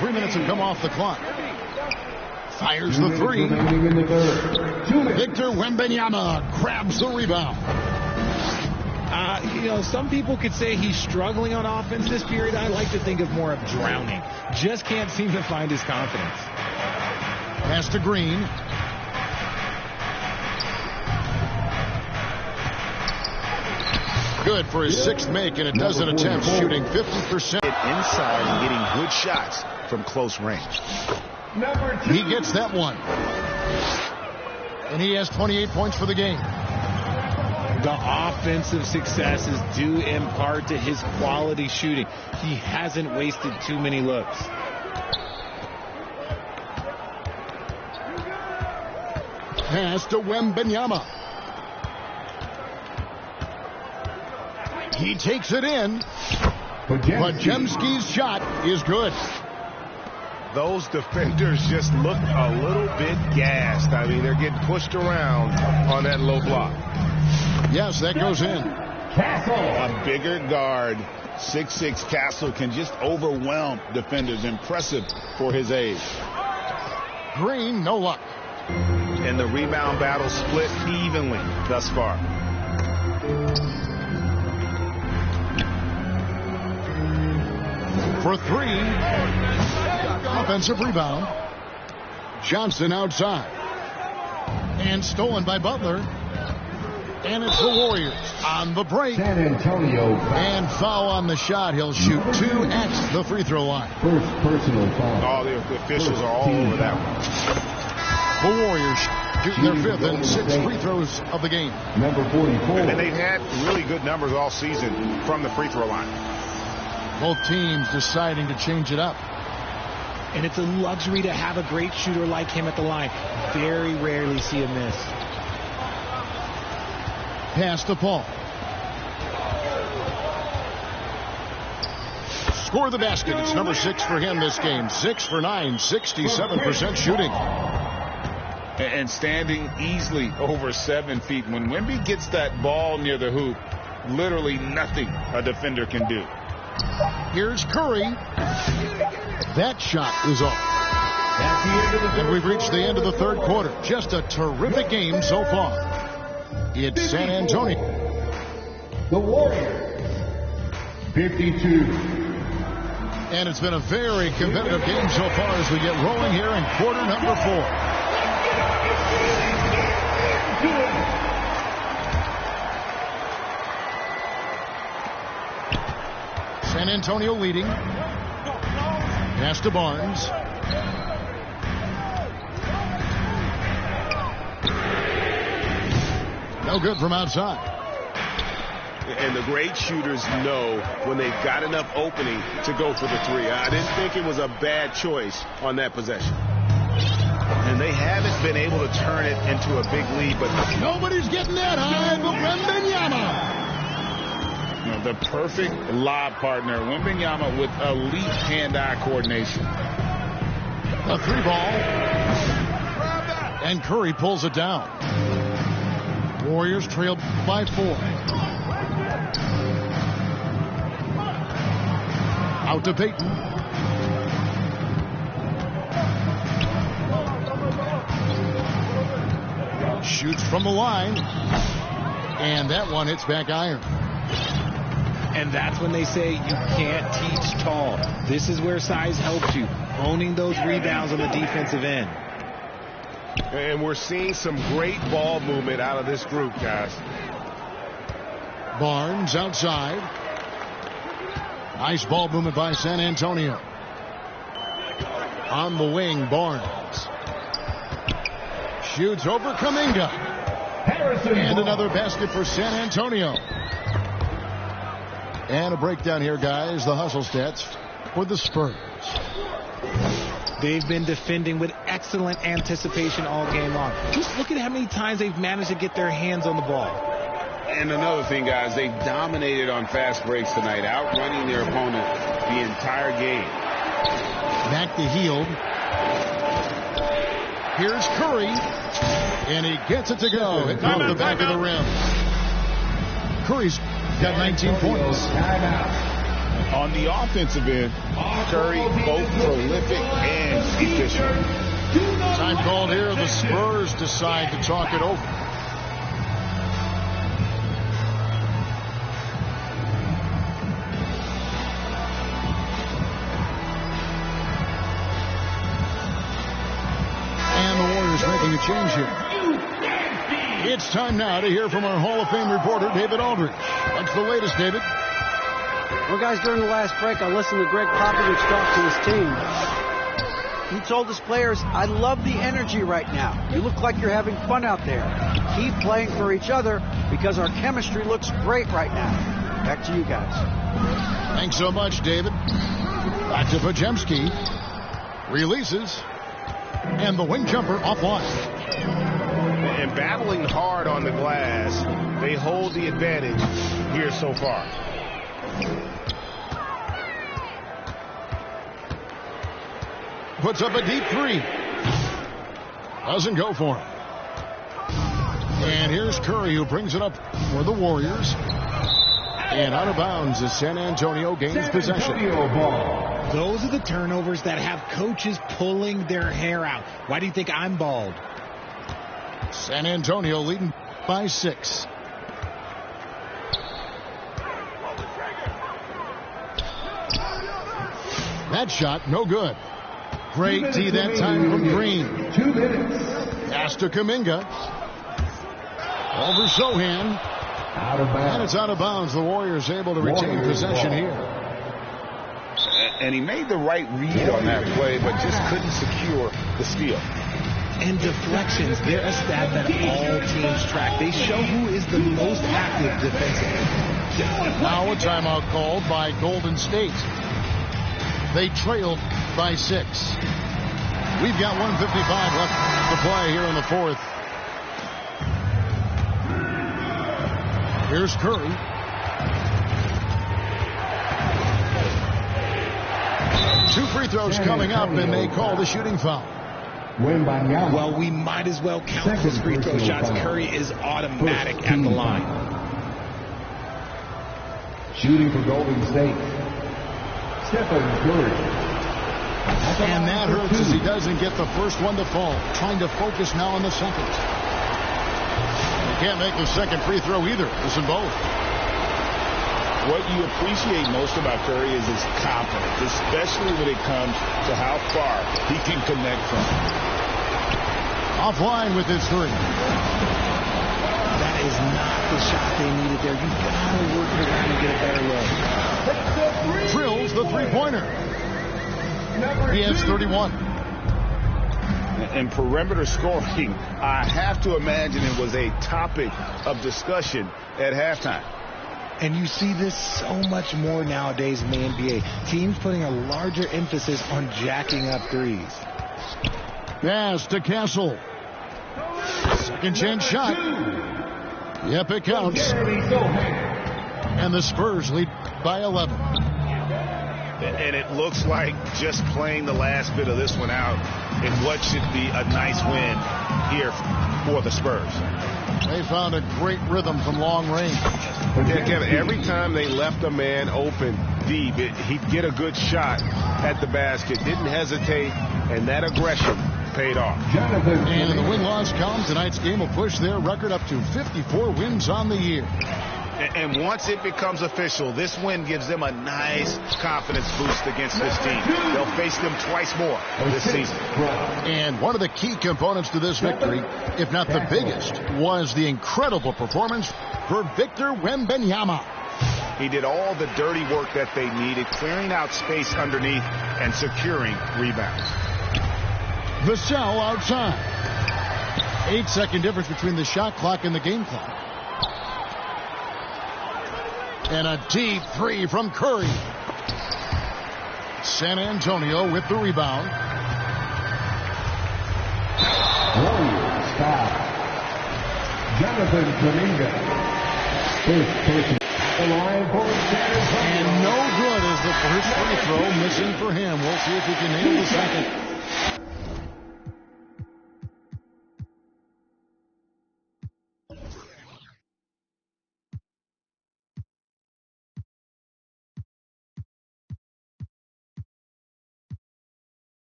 3 minutes have come off the clock. Fires the three. Victor Wembanyama grabs the rebound. Some people could say he's struggling on offense this period. I like to think of more of drowning. Just can't seem to find his confidence. Pass to Green. Good for his sixth make, and a dozen attempts, shooting 50%. Inside and getting good shots from close range. He gets that one. And he has 28 points for the game. The offensive success is due in part to his quality shooting. He hasn't wasted too many looks. Pass to Wembanyama. He takes it in. Podziemski's shot is good. Those defenders just look a little bit gassed. I mean, they're getting pushed around on that low block. Yes, that goes in. Castle. A bigger guard, 6'6" Castle, can just overwhelm defenders. Impressive for his age. Green, no luck. And the rebound battle split evenly thus far. For three. Offensive rebound. Johnson outside. And stolen by Butler. And it's the Warriors on the break. San Antonio. And foul on the shot. He'll shoot 2 at the free throw line. First personal foul. All the officials are all over that one. The Warriors shooting their 5th and 6th free throws of the game. Number 44. And they've had really good numbers all season from the free throw line. Both teams deciding to change it up. And it's a luxury to have a great shooter like him at the line. Very rarely see a miss. Pass to Paul. Score the basket. It's number 6 for him this game. 6 for 9, 67% shooting. And standing easily over 7 feet. When Wemby gets that ball near the hoop, literally nothing a defender can do. Here's Curry. That shot is off. And we've reached the end of the third quarter. Just a terrific game so far. It's San Antonio. The Warriors. 52. And it's been a very competitive game so far as we get rolling here in quarter number 4. San Antonio leading. Pass to Barnes. No good from outside. And the great shooters know when they've got enough opening to go for the three. I didn't think it was a bad choice on that possession. And they haven't been able to turn it into a big lead, but nobody's getting that high, but Wembanyama. The perfect lob partner, Wembanyama, with elite hand-eye coordination. A 3-ball. And Curry pulls it down. Warriors trailed by 4. Out to Payton. Shoots from the line. And that one hits back iron. And that's when they say you can't teach tall. This is where size helps you. Owning those rebounds on the defensive end. And we're seeing some great ball movement out of this group, guys. Barnes outside. Nice ball movement by San Antonio. On the wing, Barnes. Shoots over Kuminga. And another basket for San Antonio. And a breakdown here, guys. The hustle stats for the Spurs. They've been defending with excellent anticipation all game long. Just look at how many times they've managed to get their hands on the ball. And another thing, guys, they've dominated on fast breaks tonight, outrunning their opponent the entire game. Back to Hield. Here's Curry. And he gets it to go. Hit off the back of the rim. Curry's got 19 points. On the offensive end, Curry, both prolific and efficient. Time called here. The Spurs decide to talk it over. And the Warriors making a change here. It's time now to hear from our Hall of Fame reporter, David Aldridge. What's the latest, David? Well, guys, during the last break, I listened to Greg Popovich talk to his team. He told his players, I love the energy right now. You look like you're having fun out there. Keep playing for each other because our chemistry looks great right now. Back to you guys. Thanks so much, David. Back to Podziemski. Releases. And the wing jumper offline. And battling hard on the glass, they hold the advantage here so far. Puts up a deep three. Doesn't go for him. And here's Curry, who brings it up for the Warriors. And out of bounds as San Antonio gains possession. Those are the turnovers that have coaches pulling their hair out. Why do you think I'm bald? San Antonio leading by 6. That shot, no good. Great D that time from Green. 2 minutes. Pass to Kuminga. Over Sohan. Out of bounds. And it's out of bounds. The Warriors able to retain possession here. And he made the right read on that play, but just couldn't secure the steal. And deflections, they're a stat that all teams track. They show who is the most active defensively. Now a timeout called by Golden State. They trailed by 6. We've got 1:55 left to play here in the fourth. Here's Curry. Two free throws coming up, and they call the shooting foul. Well, we might as well count his free throw shots. Curry is automatic at the line. Shooting for Golden State. Stephen Curry. And that hurts as he doesn't get the first one to fall. Trying to focus now on the second. He can't make the second free throw either. Listen both. What you appreciate most about Curry is his confidence, especially when it comes to how far he can connect from. Offline with his three. That is not the shot they needed there. You've got to work around and get a better look. Drills the three-pointer. He has 31. And perimeter scoring, I have to imagine it was a topic of discussion at halftime. And you see this so much more nowadays in the NBA. Teams putting a larger emphasis on jacking up threes. Pass to Castle. Second chance shot. Yep, it counts. And the Spurs lead by 11. And it looks like just playing the last bit of this one out in what should be a nice win here for the Spurs. They found a great rhythm from long range. Yeah, Kevin, every time they left a man open deep, he'd get a good shot at the basket. Didn't hesitate, and that aggression paid off. And in the win-loss column, tonight's game will push their record up to 54 wins on the year. And once it becomes official, this win gives them a nice confidence boost against this team. They'll face them twice more this season. And one of the key components to this victory, if not the biggest, was the incredible performance for Victor Wembanyama. He did all the dirty work that they needed, clearing out space underneath and securing rebounds. Vassell outside. 8-second difference between the shot clock and the game clock. And a deep three from Curry. San Antonio with the rebound. Warriors foul. Jonathan Kuminga. First person. The line for San Antonio. And no good as the first free throw missing for him. We'll see if he can nail the second.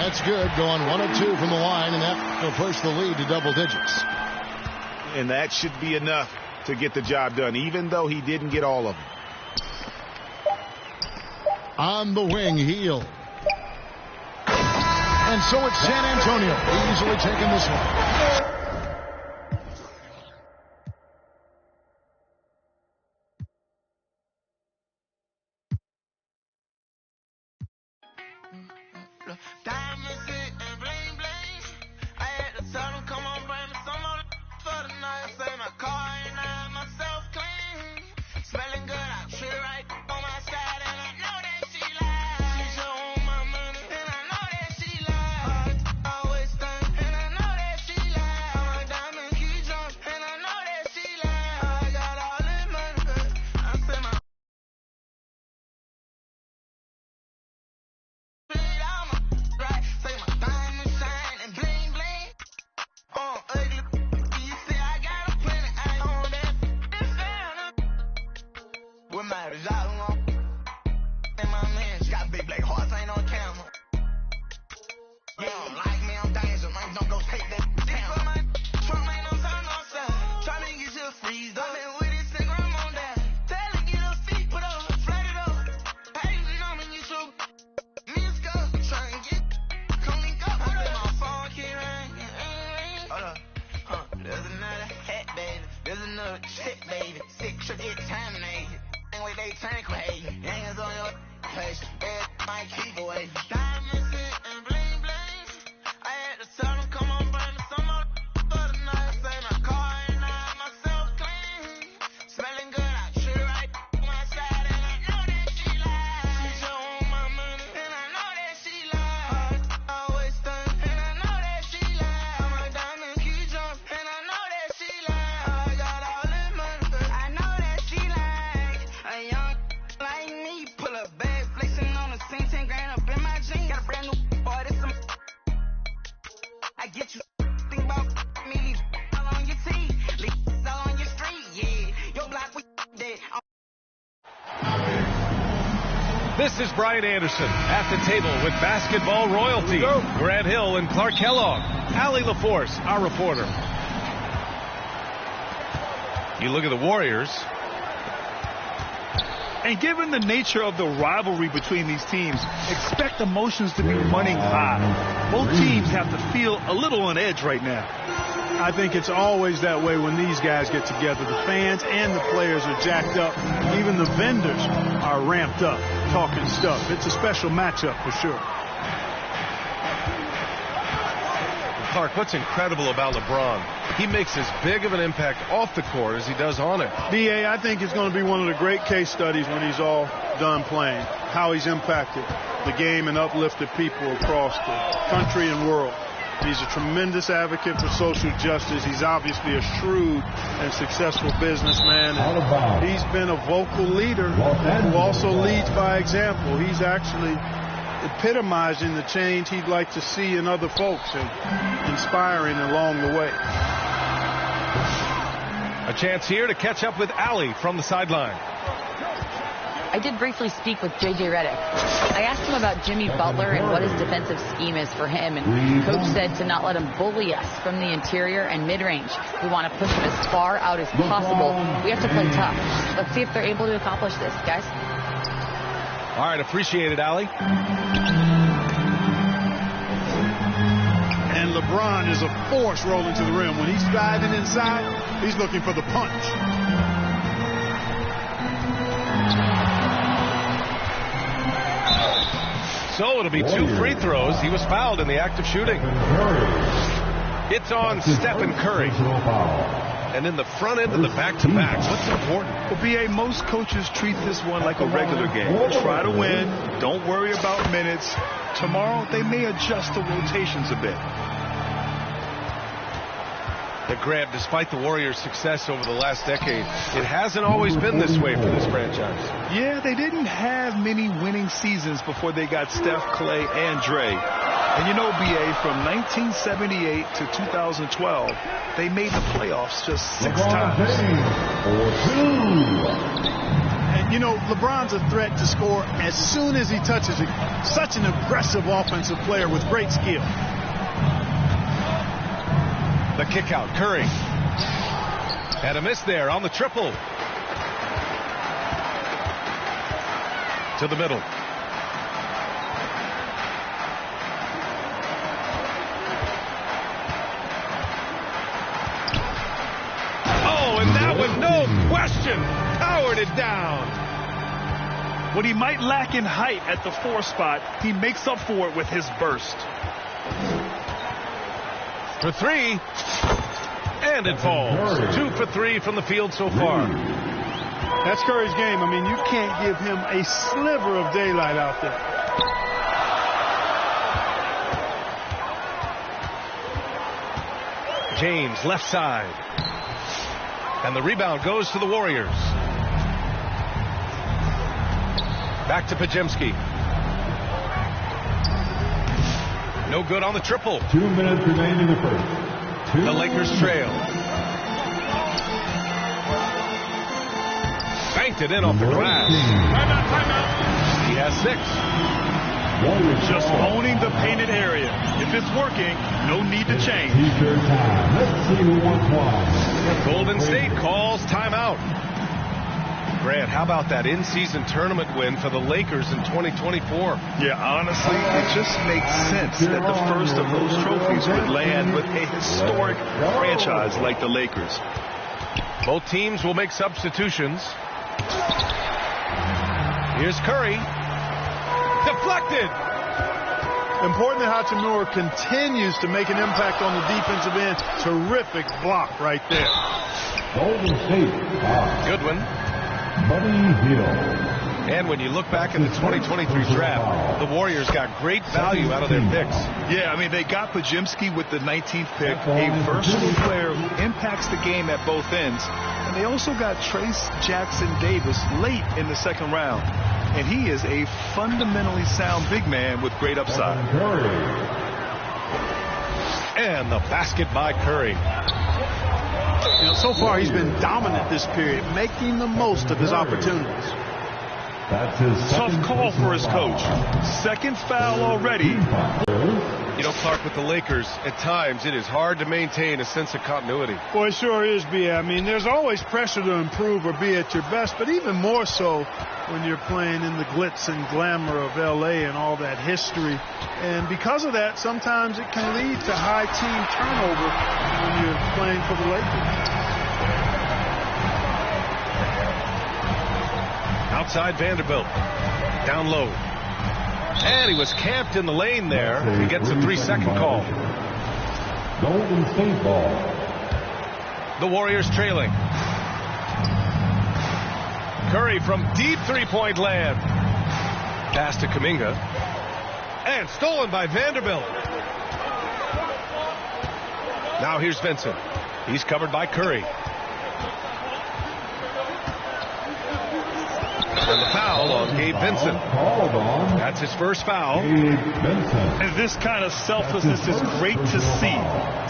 That's good. Going 1 of 2 from the line, and that will push the lead to double digits. And that should be enough to get the job done, even though he didn't get all of them. On the wing, Hield. And so it's San Antonio easily taking this one. This is Brian Anderson at the table with basketball royalty. Grant Hill and Clark Kellogg. Allie LaForce, our reporter. You look at the Warriors. And given the nature of the rivalry between these teams, expect emotions to be running high. Both teams have to feel a little on edge right now. I think it's always that way when these guys get together. The fans and the players are jacked up. Even the vendors are ramped up, talking stuff. It's a special matchup for sure. Clark, what's incredible about LeBron? He makes as big of an impact off the court as he does on it. D.A., I think it's going to be one of the great case studies when he's all done playing, how he's impacted the game and uplifted people across the country and world. He's a tremendous advocate for social justice. He's obviously a shrewd and successful businessman. And he's been a vocal leader who also leads by example. He's actually epitomizing the change he'd like to see in other folks and inspiring along the way. A chance here to catch up with Allie from the sideline. I did briefly speak with J.J. Redick. I asked him about Jimmy Butler and what his defensive scheme is for him, and Coach said to not let him bully us from the interior and mid-range. We want to push him as far out as possible. We have to play tough. Let's see if they're able to accomplish this, guys. All right, appreciate it, Allie. And LeBron is a force rolling to the rim. When he's driving inside, he's looking for the punch. So it'll be 2 free throws. He was fouled in the act of shooting. It's on Stephen Curry. And in the front end of the back-to-back, what's important? Well, B.A., most coaches treat this one like a regular game. Try to win. Don't worry about minutes. Tomorrow, they may adjust the rotations a bit. But Grant, despite the Warriors' success over the last decade, it hasn't always been this way for this franchise. Yeah, they didn't have many winning seasons before they got Steph, Clay, and Dre. And you know, B.A., from 1978 to 2012, they made the playoffs just 6 times. And You know, LeBron's a threat to score as soon as he touches it. Such an aggressive offensive player with great skill. The kick out, Curry. And a miss there on the triple. To the middle. Oh, and that one, no question, powered it down. What he might lack in height at the 4 spot, he makes up for it with his burst. For 3. And it falls. 2 for 3 from the field so far. That's Curry's game. I mean, you can't give him a sliver of daylight out there. James, left side. And the rebound goes to the Warriors. Back to Podziemski. No good on the triple. 2 minutes remaining in the first. The Lakers trail. Banked it in off the glass. Timeout. He has 6. Just owning the painted area. If it's working, no need to change. Let's see who wants one. Golden State calls timeout. Grant, how about that in-season tournament win for the Lakers in 2024? Yeah, honestly, it just makes sense that the first of those trophies would land with a historic franchise like the Lakers. Both teams will make substitutions. Here's Curry. Deflected. Important that Hachimura continues to make an impact on the defensive end. Terrific block right there. Golden State. Goodwin. Buddy Hield. And when you look back at the 2023 draft, the Warriors got great value out of their picks. Yeah, I mean, they got Podziemski with the 19th pick, a versatile player who impacts the game at both ends. And they also got Trace Jackson Davis late in the 2nd round. And he is a fundamentally sound big man with great upside. And the basket by Curry. You know, so far he's been dominant this period, making the most of his opportunities. That's his tough call for his coach. 2nd foul already. You know, Clark, with the Lakers, at times it is hard to maintain a sense of continuity. Well, it sure is, B.A. I mean, there's always pressure to improve or be at your best, but even more so when you're playing in the glitz and glamour of L.A. and all that history. And because of that, sometimes it can lead to high team turnover when you're playing for the Lakers. Outside Vanderbilt. Down low. And he was camped in the lane there. He gets a 3-second call. Golden State ball. The Warriors trailing. Curry from deep 3-point land. Pass to Kuminga. And stolen by Vanderbilt. Now here's Vincent. He's covered by Curry. And the foul on Gabe Vincent. That's his first foul. And this kind of selflessness is great to see.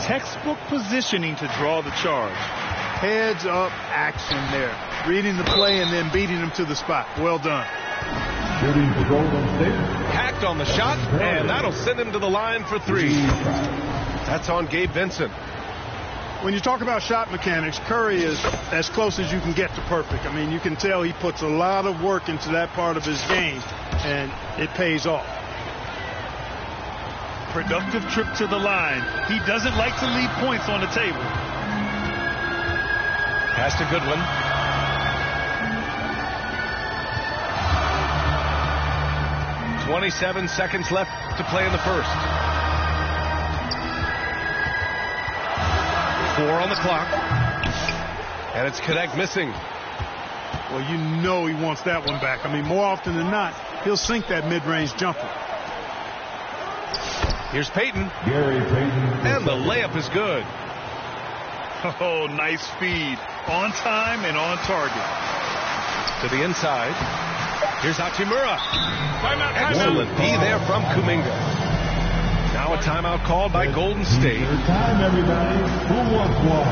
Textbook positioning to draw the charge. Heads up action there. Reading the play and then beating him to the spot. Well done. Shooting for Golden State. Hacked on the shot, and that'll send him to the line for 3. That's on Gabe Vincent. When you talk about shot mechanics, Curry is as close as you can get to perfect. I mean, you can tell he puts a lot of work into that part of his game, and it pays off. Productive trip to the line. He doesn't like to leave points on the table. Pass to Goodwin. .27 seconds left to play in the first. 4 on the clock. And it's Connect missing. Well, you know he wants that one back. I mean, more often than not, he'll sink that mid-range jumper. Here's Payton. Gary Payton. And the layup is good. Oh, nice speed. On time and on target. To the inside. Here's Hachimura. Timeout. Excellent D there from Kuminga. Now a timeout called by Golden State. Time, everybody. Who wants one?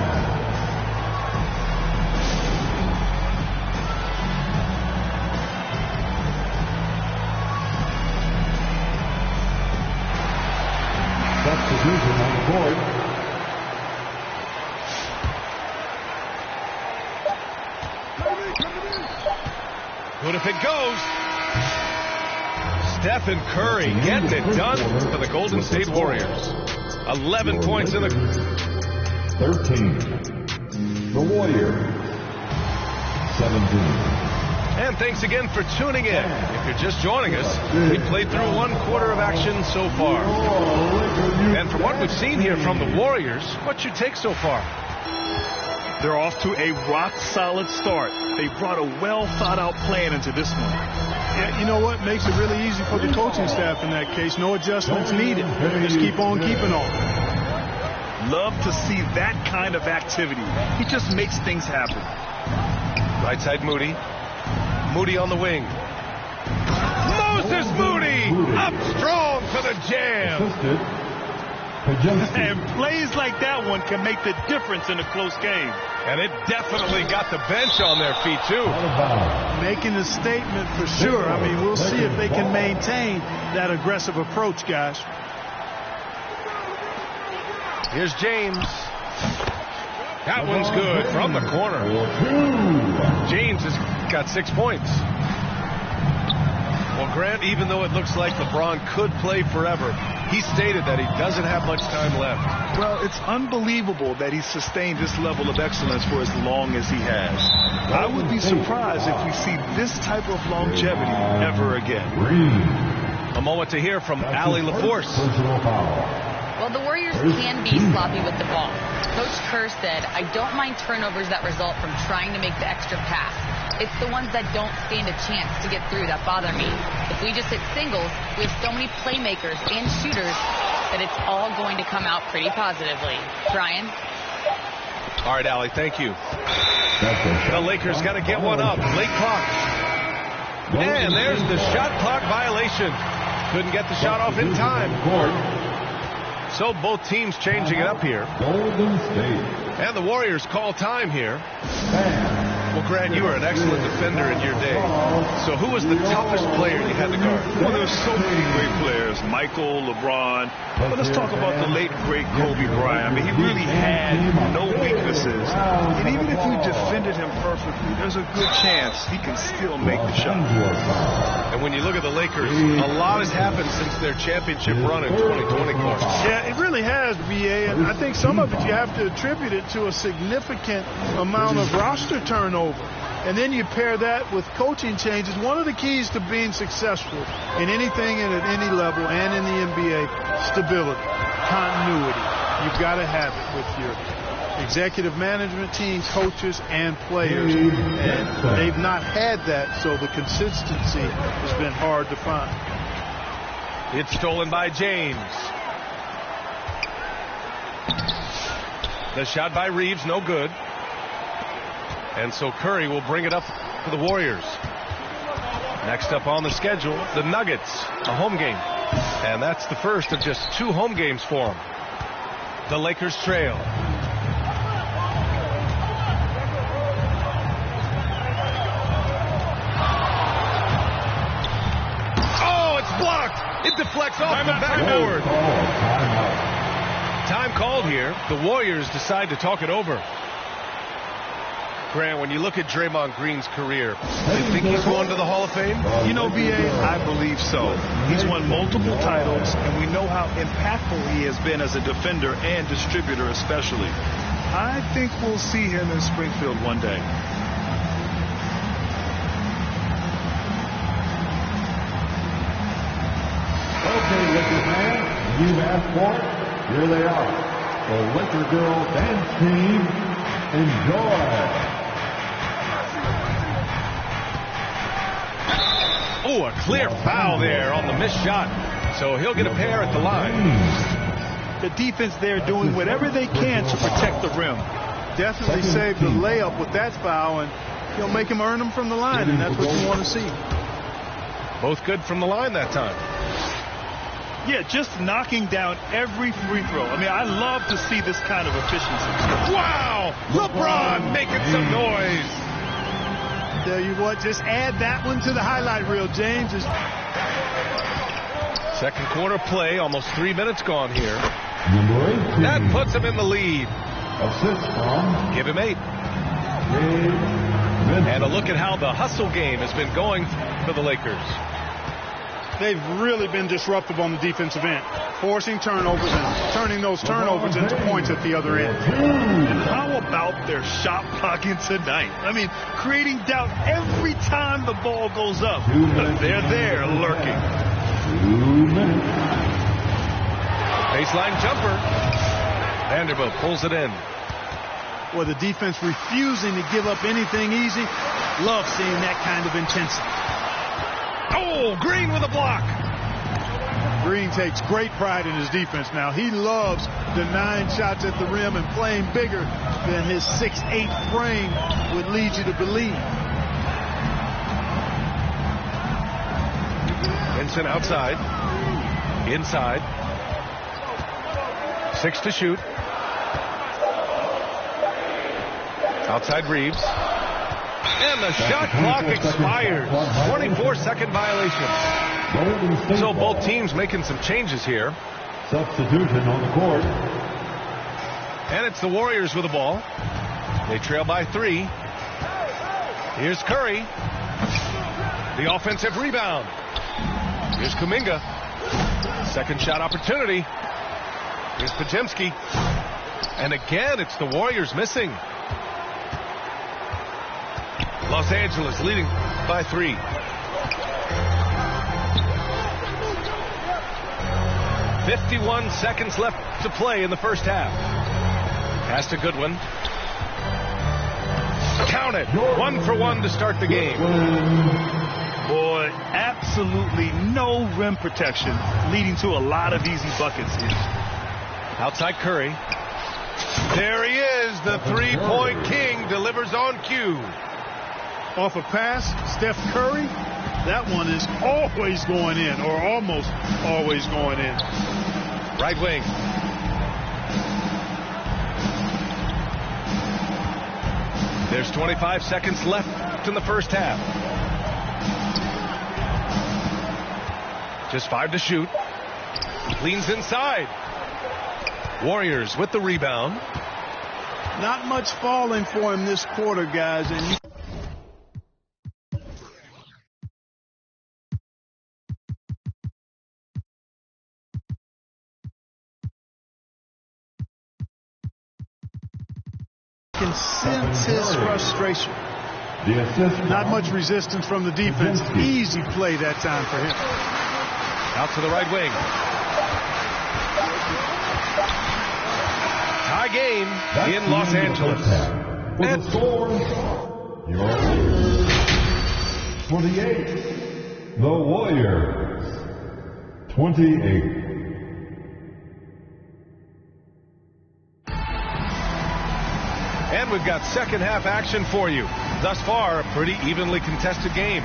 Substitution on the board. Good if it goes. Stephen Curry getting it done for the Golden State Warriors. 11 points in the... 13. The Warriors. 17. And thanks again for tuning in. If you're just joining us, we played through 1 quarter of action so far. And from what we've seen here from the Warriors, what's your take so far? They're off to a rock-solid start. They brought a well-thought-out plan into this one. Yeah, you know what? Makes it really easy for the coaching staff in that case. No adjustments needed. Just keep on keeping on. Love to see that kind of activity. He just makes things happen. Right side Moody. Moody on the wing. Moses Moody up strong for the jam. And plays like that one can make the difference in a close game. And it definitely got the bench on their feet, too. Making a statement for sure. I mean, we'll see if they can maintain that aggressive approach, guys. Here's James. That one's good from the corner. James has got 6 points. Well, Grant, even though it looks like LeBron could play forever, he stated that he doesn't have much time left. Well, it's unbelievable that he sustained this level of excellence for as long as he has. I would be surprised if we see this type of longevity ever again. A moment to hear from Allie LaForce. Well, the Warriors can be sloppy with the ball. Coach Kerr said, I don't mind turnovers that result from trying to make the extra pass. It's the ones that don't stand a chance to get through that bother me. If we just hit singles, we have so many playmakers and shooters that it's all going to come out pretty positively. Brian? All right, Allie, thank you. The Lakers got to get one up. Late clock. And there's the shot clock violation. Couldn't get the shot off in time. So both teams changing it up here. Golden State. And the Warriors call time here. Well, Grant, you were an excellent defender in your day. So who was the toughest player you had to guard? Well, there's so many great players. Michael, LeBron. But let's talk about the late, great Kobe Bryant. I mean, he really had no weaknesses. And even if you defended him perfectly, there's a good chance he can still make the shot. And when you look at the Lakers, a lot has happened since their championship run in 2020, Clark. Yeah, it really has, BA, and I think some of it you have to attribute it to a significant amount of roster turnover. And then you pair that with coaching changes. One of the keys to being successful in anything and at any level and in the NBA, stability, continuity. You've got to have it with your executive management team, coaches, and players. And they've not had that, so the consistency has been hard to find. It's stolen by James. The shot by Reeves, no good. And so Curry will bring it up for the Warriors. Next up on the schedule, the Nuggets, a home game. And that's the first of just 2 home games for them. The Lakers trail. Oh, it's blocked. It deflects off the backboard. Time called here. The Warriors decide to talk it over. Grant, when you look at Draymond Green's career, do you think he's going to the Hall of Fame? You know, B.A., I believe so. He's won multiple titles, and we know how impactful he has been as a defender and distributor especially. I think we'll see him in Springfield one day. Okay, Lakers fans, you've asked for it. Here they are. The Laker Girl Dance Team. Enjoy. Oh, a clear foul there on the missed shot. So he'll get a pair at the line. The defense there doing whatever they can to protect the rim. Definitely saved the layup with that foul, and he'll make him earn them from the line, and that's what you want to see. Both good from the line that time. Yeah, just knocking down every free throw. I mean, I love to see this kind of efficiency. Wow! LeBron making some noise. Tell you what, just add that one to the highlight reel, James. Second quarter play, almost 3 minutes gone here. Number 18. That puts him in the lead. Assist from. Give him 8. And a look at how the hustle game has been going for the Lakers. They've really been disruptive on the defensive end, forcing turnovers and turning those turnovers into points at the other end. And how about their shot blocking tonight? I mean, creating doubt every time the ball goes up. They're there lurking. 2 minutes. Baseline jumper. Vanderbilt pulls it in. Well, the defense refusing to give up anything easy. Love seeing that kind of intensity. Oh, Green with a block. Green takes great pride in his defense now. He loves denying shots at the rim and playing bigger than his 6'8" frame would lead you to believe. Vincent outside. Inside. 6 to shoot. Outside Reeves. And the shot clock expires. 24-second violation. So both teams making some changes here. Substitution on the court. And it's the Warriors with the ball. They trail by 3. Here's Curry. The offensive rebound. Here's Kuminga. Second shot opportunity. Here's Podziemski. And again, it's the Warriors missing. Los Angeles leading by 3. "51 seconds left to play in the first half. Pass to Goodwin. Count it. 1 for 1 to start the game. Boy, absolutely no rim protection, leading to a lot of easy buckets here. Outside Curry. There he is. The three-point king delivers on cue. Off a pass, Steph Curry, that one is always going in, or almost always going in. Right wing. There's 25 seconds left in the first half. Just 5 to shoot. Leans inside. Warriors with the rebound. Not much falling for him this quarter, guys, and you can sense his frustration. Not much resistance from the defense. Easy play that time for him. Out to the right wing. Tie game in Los Angeles. For the score, your leader, 28. The Warriors, 28. And we've got second half action for you. Thus far, a pretty evenly contested game.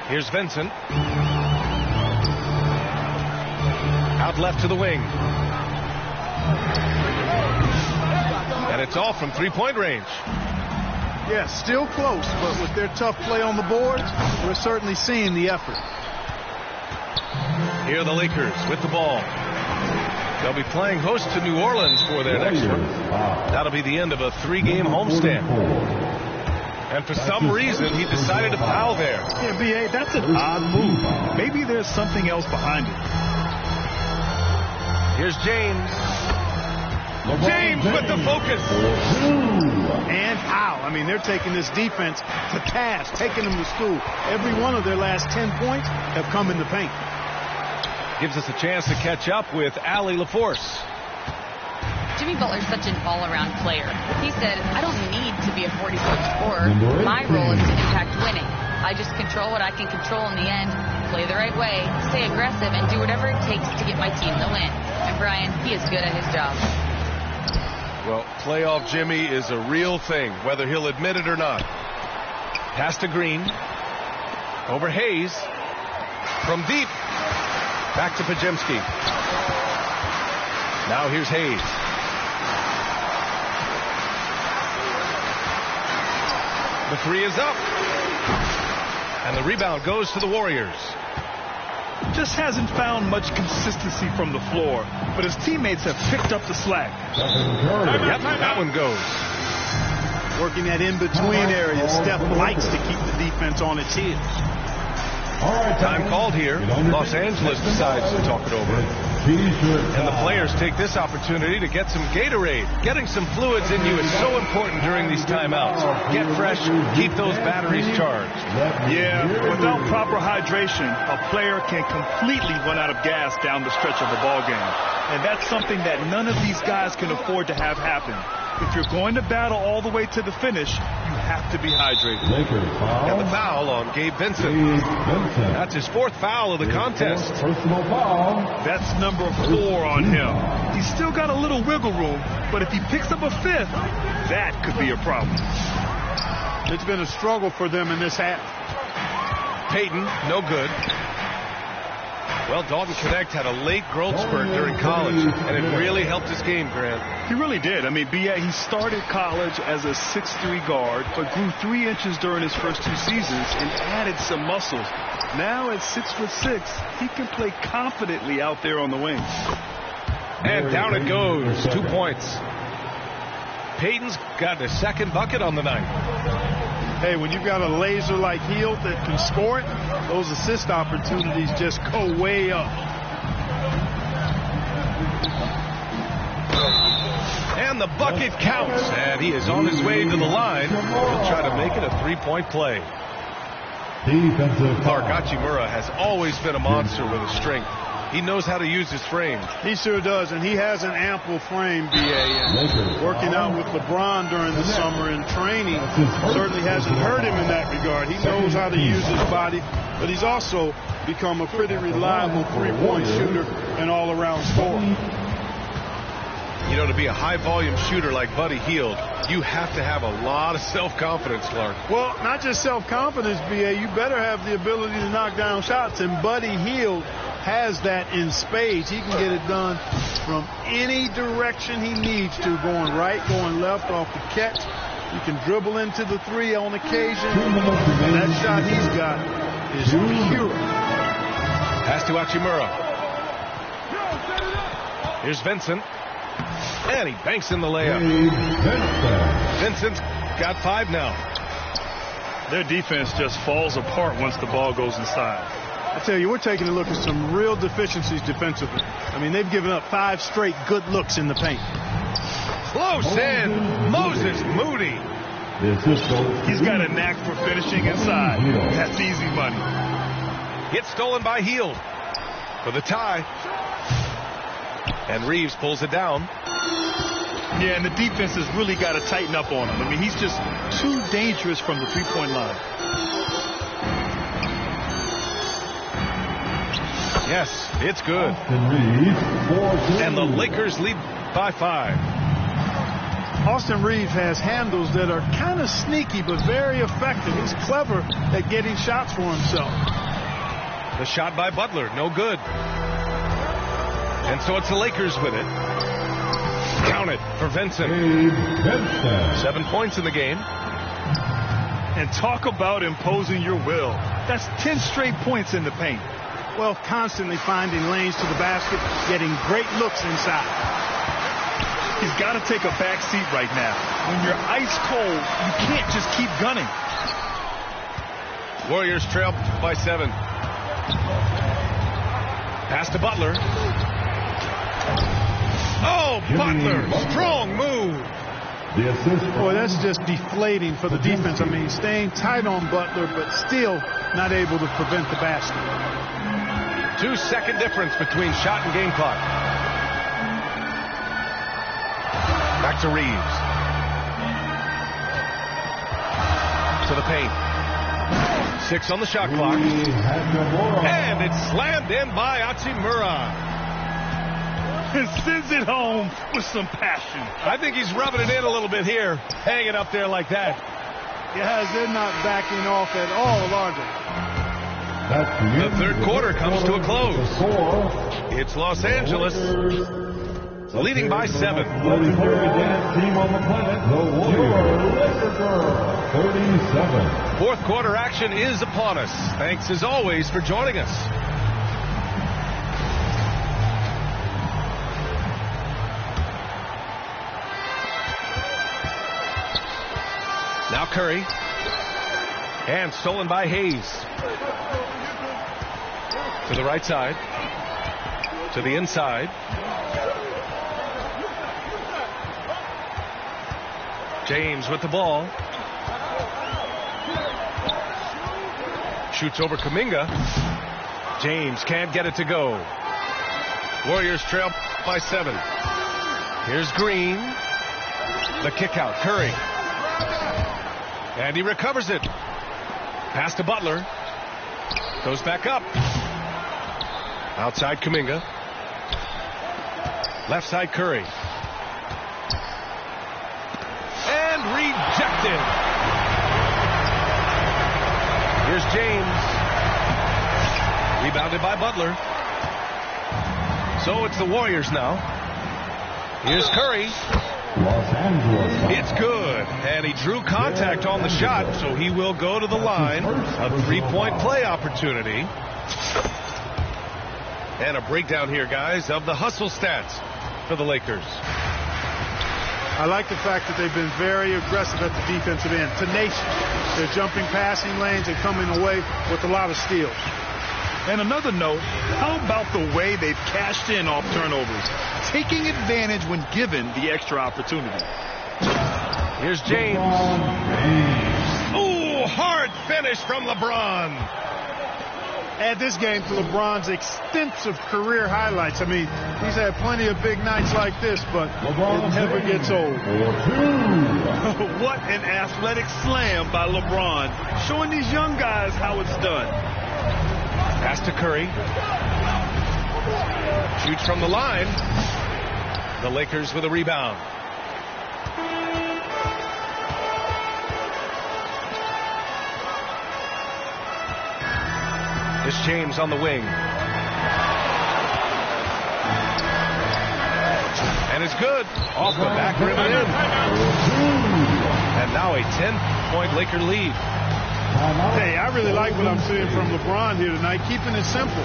Here's Vincent. Out left to the wing. And it's all from three-point range. Yeah, still close, but with their tough play on the boards, we're certainly seeing the effort. Here are the Lakers with the ball. They'll be playing host to New Orleans for their next one. That'll be the end of a 3-game homestand. And for some reason, he decided to foul there. Yeah, B.A., that's an odd move. Maybe there's something else behind it. Here's James. James with the focus. And how? I mean, they're taking this defense to task, taking them to school. Every one of their last 10 points have come in the paint. Gives us a chance to catch up with Allie LaForce. Jimmy Butler's such an all-around player. He said, I don't need to be a 40-point scorer. My role is to impact winning. I just control what I can control in the end, play the right way, stay aggressive, and do whatever it takes to get my team the win. And Brian, he is good at his job. Well, playoff Jimmy is a real thing, whether he'll admit it or not. Pass to Green. Over Hayes. From deep. Back to Podziemski. Now here's Hayes. The three is up. And the rebound goes to the Warriors. Just hasn't found much consistency from the floor, but his teammates have picked up the slack. Yep, that one goes. Working that in-between area. Steph likes to keep the defense on its heels. Time called here. Los Angeles decides to talk it over. And the players take this opportunity to get some Gatorade. Getting some fluids in you is so important during these timeouts. Get fresh, keep those batteries charged. Yeah, without proper hydration, a player can completely run out of gas down the stretch of a ball game. And that's something that none of these guys can afford to have happen. If you're going to battle all the way to the finish, you have to be hydrated. And the foul on Gabe Vincent. That's his 4th foul of the contest. Personal foul. That's number 4 on him. He's still got a little wiggle room, but if he picks up a 5th, that could be a problem. It's been a struggle for them in this half. Payton, no good. Well, Dalton Knecht had a late growth spurt during college, and it really helped his game, Grant. He really did. I mean, he started college as a 6'3" guard, but grew 3 inches during his first 2 seasons and added some muscles. Now at 6'6", he can play confidently out there on the wing. And down it goes. 2 points. Payton's got his 2nd bucket on the night. Hey, when you've got a laser like Hield that can score it, those assist opportunities just go way up. And the bucket counts, and he is on his way to the line. He'll try to make it a 3-point play. Clark Hachimura has always been a monster with his strength. He knows how to use his frame. He sure does, and he has an ample frame, B.A. Working out with LeBron during the summer and training certainly hasn't hurt him in that regard. He knows how to use his body, but he's also become a pretty reliable three-point shooter and all-around scorer. You know, to be a high-volume shooter like Buddy Hield, you have to have a lot of self-confidence, Clark. Well, not just self-confidence, B.A. You better have the ability to knock down shots, and Buddy Hield has that in spades. He can get it done from any direction he needs to, going right, going left off the catch. He can dribble into the 3 on occasion. And that shot he's got is pure. Pass to Hachimura. Here's Vincent. And he banks in the layup. Vincent's got 5 now. Their defense just falls apart once the ball goes inside. I tell you, we're taking a look at some real deficiencies defensively. I mean, they've given up 5 straight good looks in the paint. Close in. Moses Moody. He's got a knack for finishing inside. That's easy money. Gets stolen by Hield for the tie. And Reeves pulls it down. Yeah, and the defense has really got to tighten up on him. I mean, he's just too dangerous from the three-point line. Yes, it's good. And the Lakers lead by 5. Austin Reeves has handles that are kind of sneaky but very effective. He's clever at getting shots for himself. The shot by Butler, no good. And so it's the Lakers with it. Count it for Vincent. 7 points in the game. And talk about imposing your will. That's 10 straight points in the paint. Well, constantly finding lanes to the basket, getting great looks inside. He's got to take a back seat right now. When you're ice cold, you can't just keep gunning. Warriors trail by 7. Pass to Butler. Oh, Butler, strong move. Boy, that's just deflating for the defense. I mean, staying tight on Butler, but still not able to prevent the basket. 2-second difference between shot and game clock. Back to Reeves. To the paint. 6 on the shot clock. And it's slammed in by Hachimura. And sends it home with some passion. I think he's rubbing it in a little bit here, hanging up there like that. Yeah, they're not backing off at all, are they? The third quarter comes to a close. It's Los Angeles leading by 7. Legendary dance team on the planet, the Warriors. Laker Girl, 37. Fourth quarter action is upon us. Thanks as always for joining us. Now Curry. And stolen by Hayes. To the right side. To the inside. James with the ball. Shoots over Kuminga. James can't get it to go. Warriors trail by 7. Here's Green. The kick out. Curry. And he recovers it. Pass to Butler. Goes back up. Outside Kuminga. Left side Curry. And rejected. Here's James. Rebounded by Butler. So it's the Warriors now. Here's Curry. Los Angeles. It's good. And he drew contact on the shot, so he will go to the line. A 3-point play opportunity. And a breakdown here, guys, of the hustle stats for the Lakers. I like the fact that they've been very aggressive at the defensive end. Tenacious. They're jumping passing lanes and coming away with a lot of steals. And another note, how about the way they've cashed in off turnovers? Taking advantage when given the extra opportunity. Here's James. Ooh, hard finish from LeBron. Add this game to LeBron's extensive career highlights. I mean, he's had plenty of big nights like this, but it never gets old. What an athletic slam by LeBron, showing these young guys how it's done. Pass to Curry. Shoots from the line. The Lakers with a rebound. It's James on the wing. And it's good. Off the back rim and in. And now a 10-point Laker lead. Hey, I really like what I'm seeing from LeBron here tonight, keeping it simple.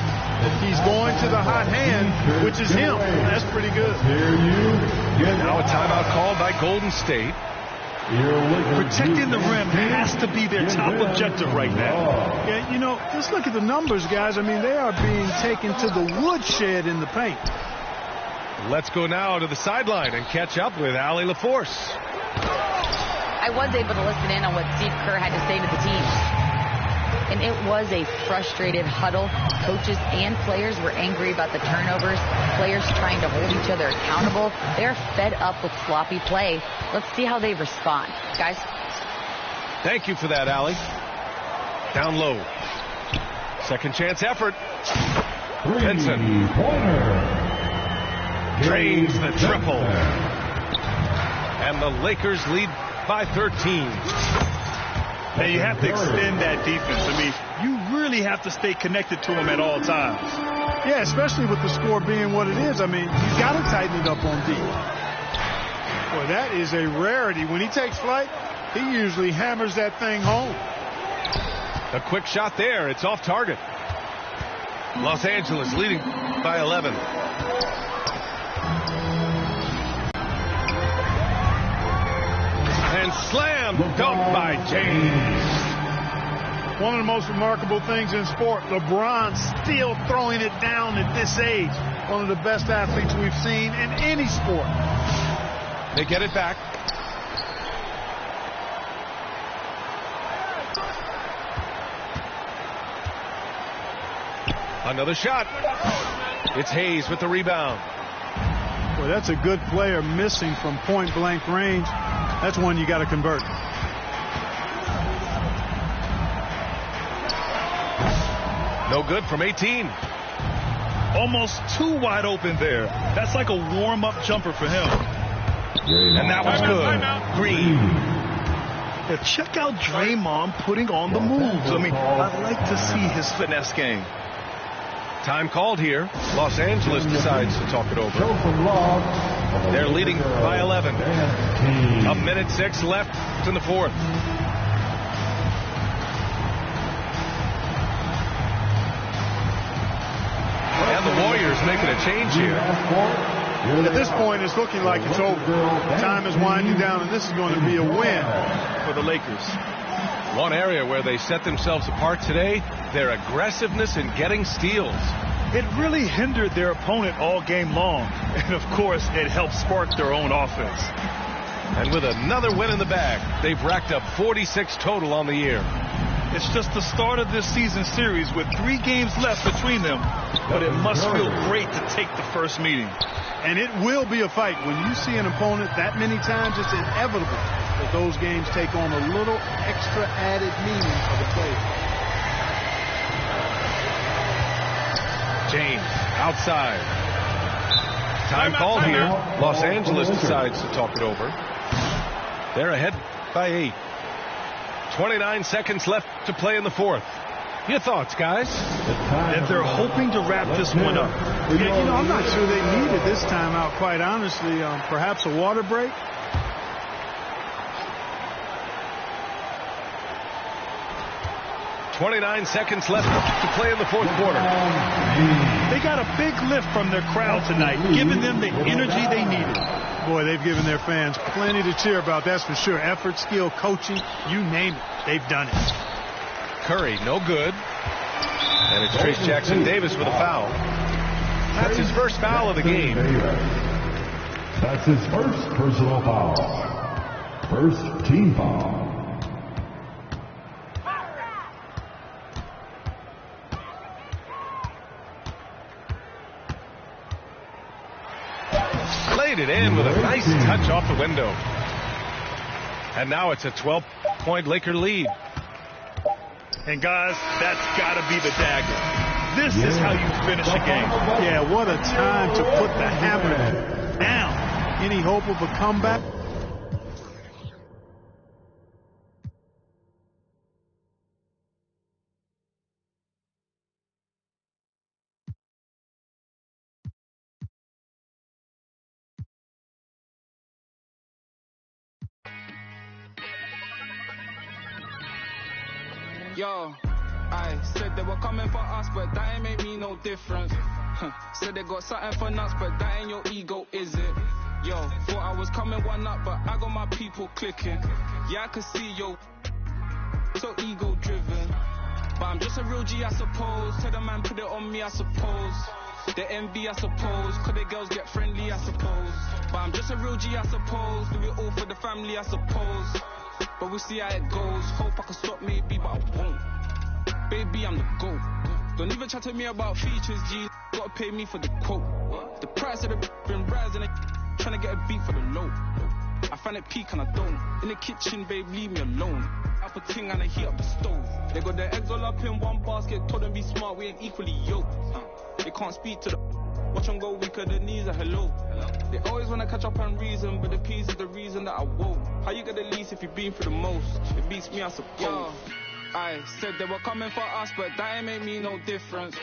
He's going to the hot hand, which is him. That's pretty good. Now a timeout called by Golden State. Protecting the rim has to be their top objective right now. Yeah, you know, just look at the numbers, guys. I mean, they are being taken to the woodshed in the paint. Let's go now to the sideline and catch up with Allie LaForce. I was able to listen in on what Steve Kerr had to say to the team. And it was a frustrated huddle. Coaches and players were angry about the turnovers. Players trying to hold each other accountable. They're fed up with sloppy play. Let's see how they respond. Guys? Thank you for that, Allie. Down low. Second chance effort. Benson. Drains the triple. And the Lakers lead by 13. Now you have to extend that defense. I mean, you really have to stay connected to them at all times. Yeah, especially with the score being what it is. I mean, you got to tighten it up on D. Boy, that is a rarity. When he takes flight, he usually hammers that thing home. A quick shot there. It's off target. Los Angeles leading by 11. And slam dunked by James. One of the most remarkable things in sport, LeBron still throwing it down at this age. One of the best athletes we've seen in any sport. They get it back. Another shot. It's Hayes with the rebound. Boy, that's a good player missing from point-blank range. That's one you got to convert. No good from 18. Almost too wide open there. That's like a warm-up jumper for him. And that was good. Green. Yeah, check out Draymond putting on the moves. I mean, I'd like to see his finesse game. Time called here. Los Angeles decides to talk it over. Show from Love. They're leading by 11. A minute 6 left in the fourth. And the Warriors making a change here. At this point, it's looking like it's over. Time is winding down, and this is going to be a win for the Lakers. One area where they set themselves apart today, their aggressiveness in getting steals. It really hindered their opponent all game long. And, of course, it helped spark their own offense. And with another win in the bag, they've racked up 46 total on the year. It's just the start of this season series with 3 games left between them. But it must feel great to take the first meeting. And it will be a fight. When you see an opponent that many times, it's inevitable that those games take on a little extra added meaning for the players. James outside. Time call here. Los Angeles decides to talk it over. They're ahead by 8. 29 seconds left to play in the fourth. Your thoughts, guys? And they're hoping to wrap this one up. Yeah, you know, I'm not sure they needed this timeout, quite honestly. Perhaps a water break? .29 seconds left to play in the fourth quarter. They got a big lift from their crowd tonight, giving them the energy they needed. Boy, they've given their fans plenty to cheer about, that's for sure. Effort, skill, coaching, you name it, they've done it. Curry, no good. And it's Trayce Jackson-Davis with a foul. That's his first foul of the game. That's his first personal foul. First team foul. Laid it in with a nice touch off the window. And now it's a 12-point Laker lead. And guys, that's got to be the dagger. This is how you finish a game. Yeah, what a time to put the hammer down. Any hope of a comeback? Yo, I said they were coming for us, but that ain't make me no difference. Said they got something for nuts, but that ain't your ego, is it? Yo, thought I was coming one up, but I got my people clicking. Yeah, I could see yo, so ego driven. But I'm just a real G, I suppose. Tell the man put it on me, I suppose. The envy, I suppose. Could the girls get friendly, I suppose. But I'm just a real G, I suppose. Do it all for the family, I suppose. But we'll see how it goes. Hope I can stop maybe, but I won't. Baby, I'm the GOAT. Don't even chat to me about features, G. Gotta pay me for the quote. The price of the been rising, trying to get a beat for the low. I find it peak and I don't. In the kitchen, babe, leave me alone. I put ting and I heat up the stove. They got their eggs all up in one basket. Told them be smart, we ain't equally yoked. They can't speak to the watch them go weaker than knees a hello. They always wanna catch up on reason, but the peas is the reason that I won't. How you get the least if you've been for the most? It beats me, I suppose. Yo, I said they were coming for us, but that ain't make me no difference.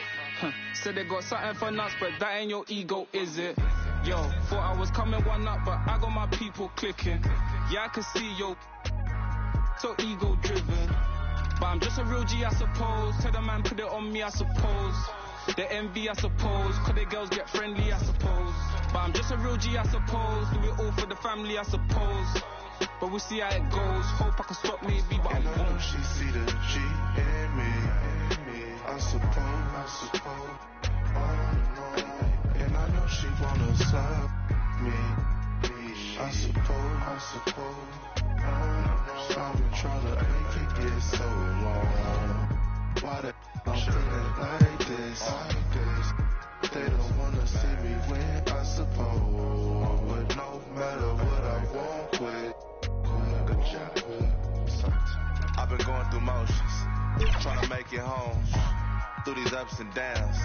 Said they got something for nuts, but that ain't your ego, is it? Yo, thought I was coming one up, but I got my people clicking. Yeah, I can see yo, so ego driven. But I'm just a real G, I suppose. Tell the man put it on me, I suppose. The envy, I suppose. Could the girls get friendly, I suppose. But I'm just a real G, I suppose. Do it all for the family, I suppose. But we'll see how it goes. Hope I can stop maybe, but I won't. I know she see the G in me. I suppose. And I know she wanna slap me. I suppose. I'm trying to make it get so long. Why the I'm feeling like this? They don't wanna see me win, I suppose. But no matter what I want with. I've been going through motions, trying to make it home. Through these ups and downs,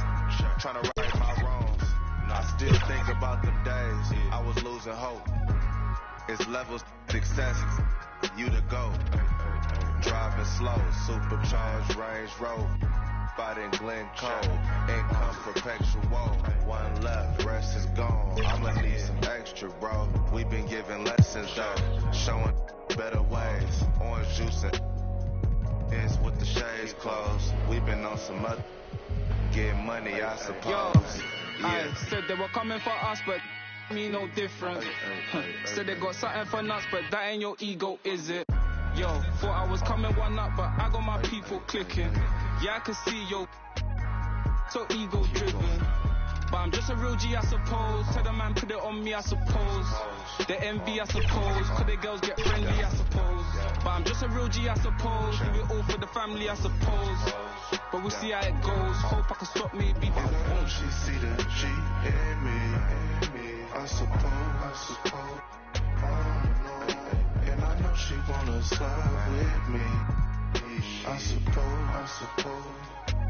trying to right my wrongs. I still think about the days I was losing hope. It's levels success, you to go. Driving slow, supercharged Range Rover. Fighting Glencoe, income perpetual. One left, rest is gone. I'ma need some extra blessings though, showing better ways. Orange juice and is with the shades closed. We've been on some other get money, I suppose. I said they were coming for us, but me no different. Said they got something for nuts, but that ain't your ego, is it? Yo, thought I was coming one up, but I got my people clicking. Yeah, I can see yo, so ego driven. But I'm just a real G, I suppose. Tell the man put it on me, I suppose. The envy, I suppose. Cause the girls get friendly, I suppose. But I'm just a real G, I suppose. Do it all for the family, I suppose. But we'll see how it goes. Hope I can stop maybe. But I know she see the G in me. I suppose. And I know she wanna slide with me. I suppose.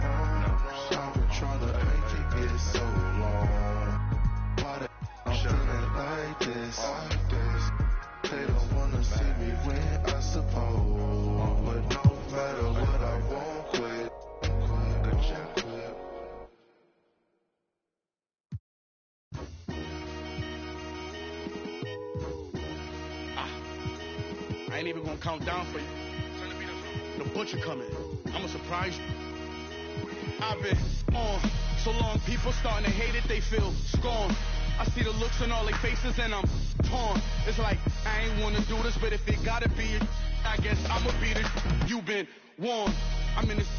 I've been trying to make it get so long. Why I'm feeling like this? They don't wanna see me win, I suppose. But no matter what, I won't quit. I ain't even gonna count down for you. The butcher coming. I'ma surprise you. I've been on so long, people starting to hate it, they feel scorn. I see the looks on all their faces and I'm torn. It's like, I ain't wanna do this, but if it gotta be it, I guess I'ma beat it. You been warned. I'm in this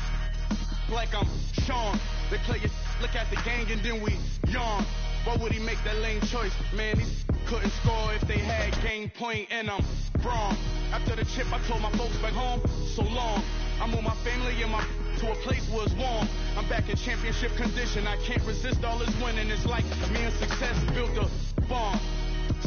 like I'm Sean. They play it, look at the gang and then we yawn. Why would he make that lame choice? Man, these couldn't score if they had game point and I'm wrong. After the chip, I told my folks back home, so long. I moved my family and my to a place where it's warm. I'm back in championship condition. I can't resist all this winning. It's like me and success built a bomb.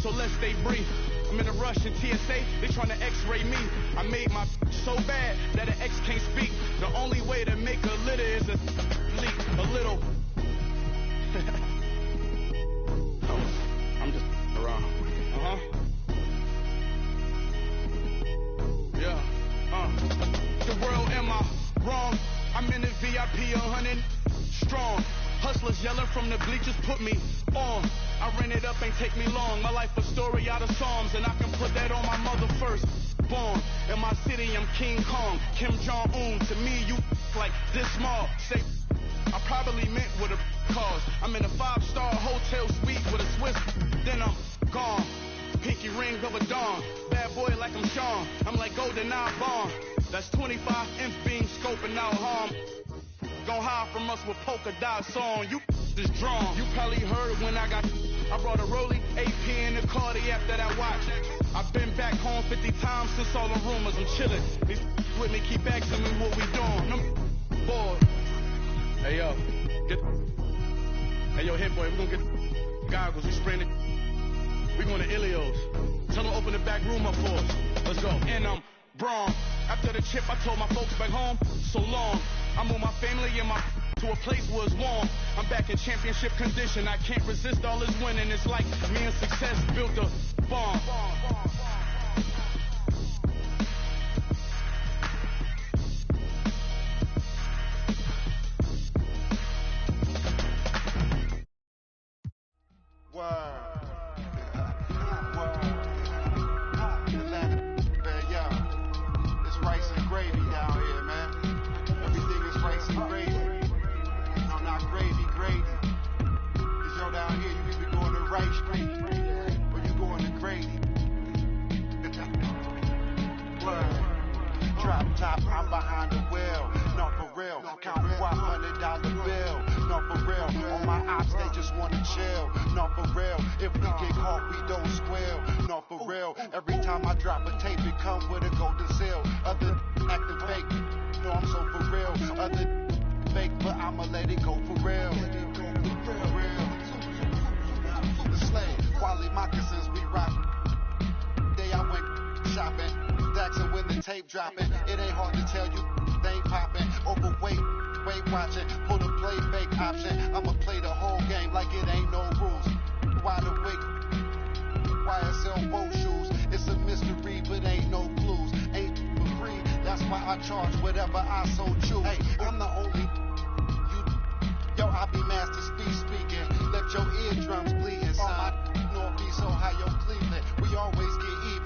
So let's stay brief. I'm in a rush in TSA. They trying to X-ray me. I made my so bad that an X can't speak. The only way to make a litter is a leak. A little. I'm just around. Yeah. The world, am I wrong? I'm in the VIP 100 strong. Hustlers yelling from the bleachers, put me on. I ran it up, ain't take me long. My life a story out of Psalms, and I can put that on my mother first. Born in my city, I'm King Kong, Kim Jong-un. To me, you like this small. Say, I probably meant with a cause. I'm in a 5-star hotel suite with a Swiss, then I'm gone. Pinky ring of a dawn. Bad boy like I'm Sean. I'm like Golden Eye Bond. That's 25 imp beam scoping out harm. Gon' hide from us with polka dots on. You is drawn. You probably heard when I brought a Rollie, AP in the car the app that I watch. I've been back home 50 times since all the rumors. I'm chillin'. These with me keep asking me what we doing. I'm bored. Hey yo, hey yo, hit boy, we gonna get goggles. We spraying it. We going to Ilios. Tell them open the back room up for us. Let's go. And I'm Braun. After the chip, I told my folks back home, so long. I moved my family and my to a place where it's warm. I'm back in championship condition. I can't resist all this winning. It's like me and success built a bomb. I'm behind the wheel, no for real. Count $100 bill, no for real. On my ops, they just wanna chill, no for real. If we get caught, we don't squeal, no for real. Every time I drop a tape, it come with a golden seal. Other acting fake, no, I'm so for real. Other fake, but I'ma let it go for real. The slave, quality moccasins, we rock. Day I went shopping. And when the tape dropping, it ain't hard to tell you they ain't popping. Overweight, weight watching, put a play fake option. I'ma play the whole game like it ain't no rules. Wide awake, YSL boat shoes. It's a mystery, but ain't no clues. Ain't for free, that's why I charge whatever I so choose. Hey, I'm the only yo, I be master speaking. Let your eardrums bleeding. On my Northeast, Ohio, Cleveland, we always get eaten.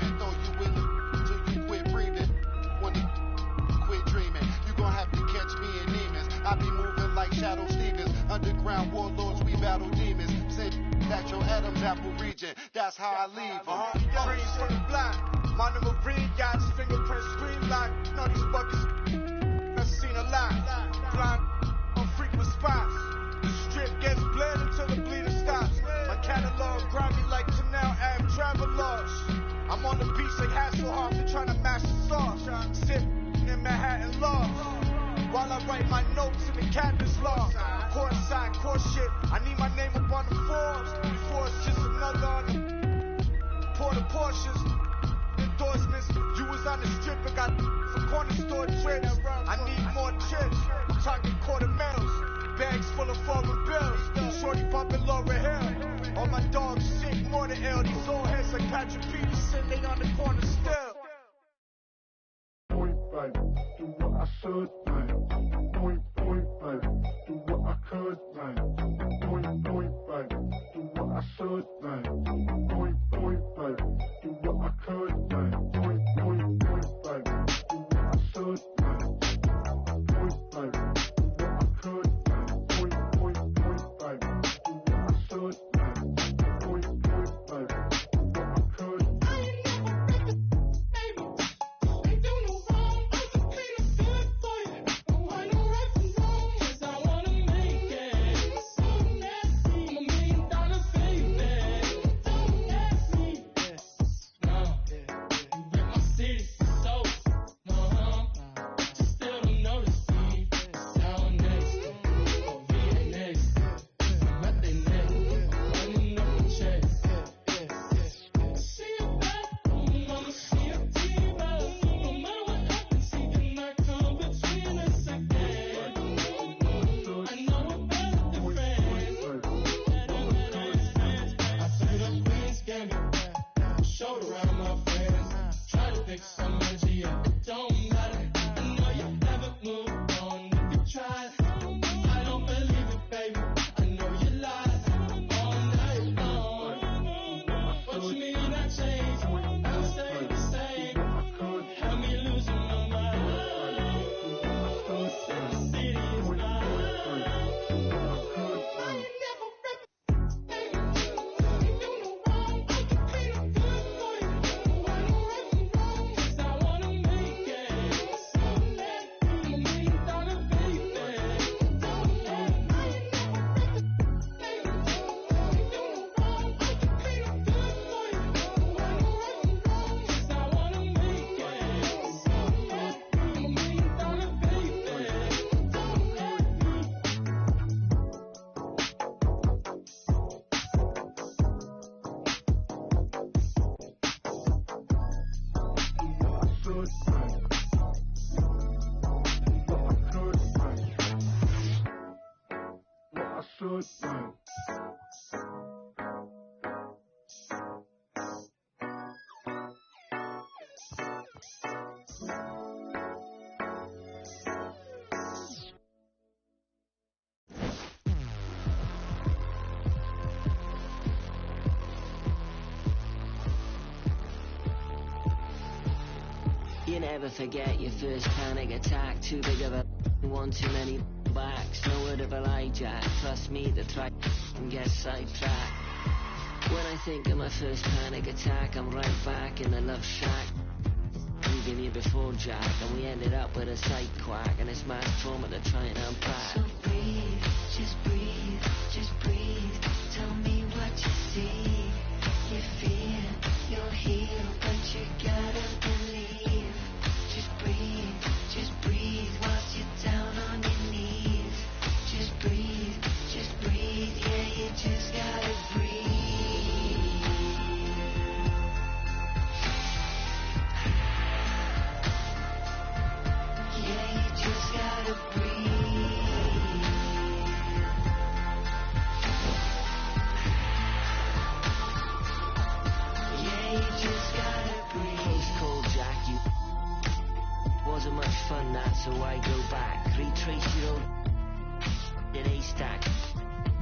Chapel region, that's how I leave them. Freeze from the block. Monomer Reed got his fingerprint screen lock. Know these buckets, I've seen a lot. Blind on frequent spots. The strip gets bled until the bleeding stops. My catalog grimy like Canal Ave travelers. I'm on the beach like Hasselhoff and trying to mash the sauce. Sip in Manhattan loft. While I write my notes in the cabinet's loft. Court side, court shit. I need my name up on the Forbes. Before it's just another on the Porter Porsches. Endorsements. You was on the strip and got for corner store trips. I need more trips. I'm talking quarter mils. Bags full of foreign bills. Shorty bumping Laura Hill. All my dogs sick, more than ill. These old heads like Patrick Peterson, they on the corner still. Point back, do what I should, man. Point back, do what I could, man. Point back, do what I should, man. Point back, do what I could, man. Point back, do what I should, man. Point back, do what I could, man. Point back, do what I should, man. Point back, do what I could. You never forget your first panic attack. Too big of a one too many backs. No word of a lie, Jack. Trust me, the track and get sidetracked. When I think of my first panic attack, I'm right back in the love shack. We've been here before, Jack, and we ended up with a sight quack, and it's mass trauma to try and unpack. So breathe, just breathe, just breathe. Tell me what you see. You feel you're healed, but you gotta believe. Just breathe whilst you're down on your knees. Just breathe, yeah, you just gotta breathe. Yeah, you just gotta breathe. Yeah, you just gotta breathe. Close call, Jack, you wasn't much fun that, so I go back. Retrace your own in a stack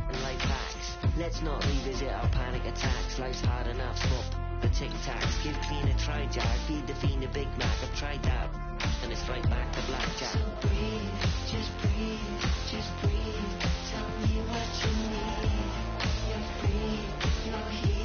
and light packs. Let's not revisit our panic attacks. Life's hard enough, swap the tic-tacs. Give clean a try, Jack. Feed the fiend a Big Mac. I've tried that, and it's right back to blackjack. So breathe, just breathe, just breathe. Tell me what you need. You're free, you're here.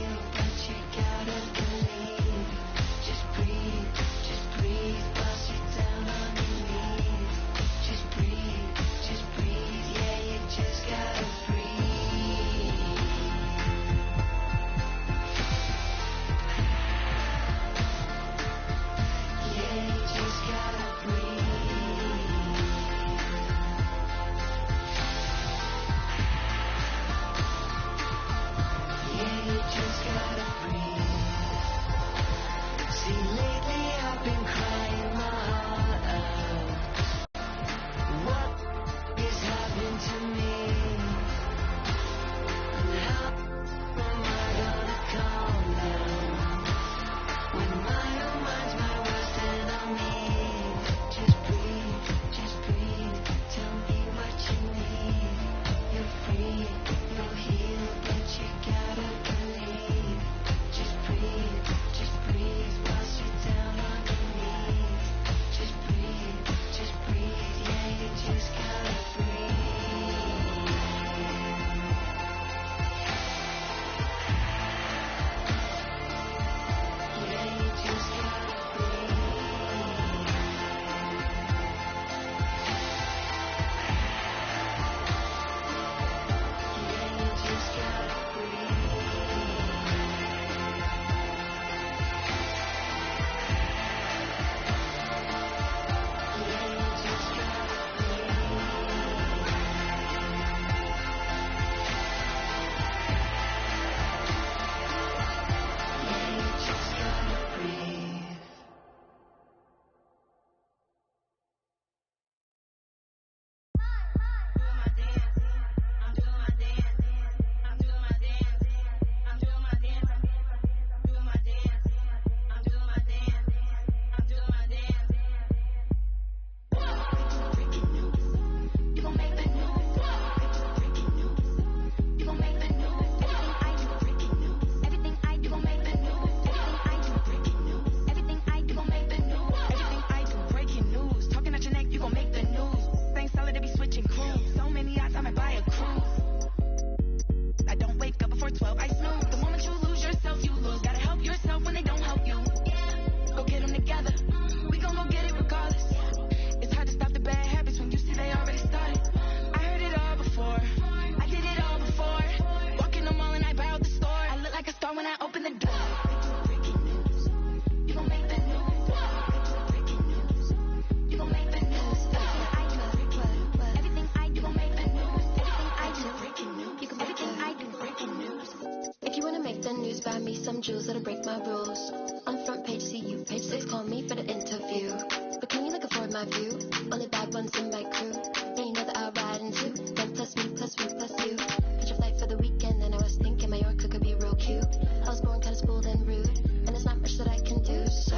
just gotta breathe. See, lately I've been crying my heart out. What is happening to me? And how am I gonna calm down when my own mind's my worst enemy? Just breathe, tell me what you need. You're free, you'll heal, but you gotta believe. Just breathe, whilst you're down on your knees. Just breathe, yeah, you just gotta breathe. Yeah, you just gotta breathe. Yeah, you just gotta breathe. Yeah, you just gotta breathe. Yeah, you just gotta breathe. If you wanna make the news, buy me some jewels that'll break my rules. On front page, see you. Page 6, call me for the interview. But can you look afford my view? Only bad ones in my crew. And you know that I'll ride into them plus me, plus you, plus you. Picture flight for the weekend, and I was thinking Mallorca could be real cute. I was born kinda spoiled and rude, and there's not much that I can do. So,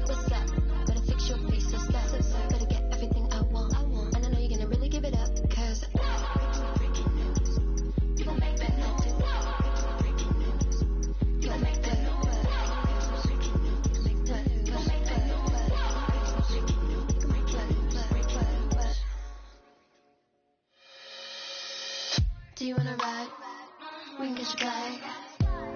what's up? Better fix your face, so step. Better get everything I want. And I know you're gonna really give it up, cause you gon' make that noise. You gon' make that noise. Do you wanna ride? We can get you back.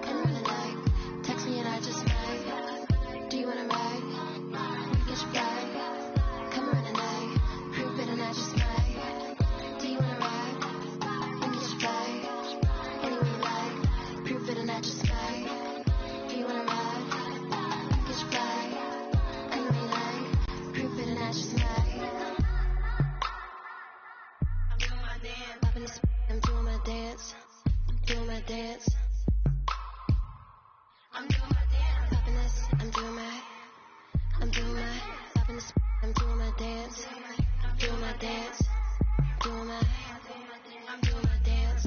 Can run a night. Text me and I just might. Do you wanna ride? We can get you back. Come run a night. Prove it and I just might. Do you wanna ride? We can get you back. Anyway you like. Prove it and I just might. Do you wanna ride? We can get you back. Anyway you like. Prove it and I just might. I'm doing my dance. Popping this. I'm doing my dance. Doing my dance. I'm doing my dance. Popping this. I'm doing my. Popping this. I'm doing my dance. Doing my dance. Doing my. I'm doing my dance.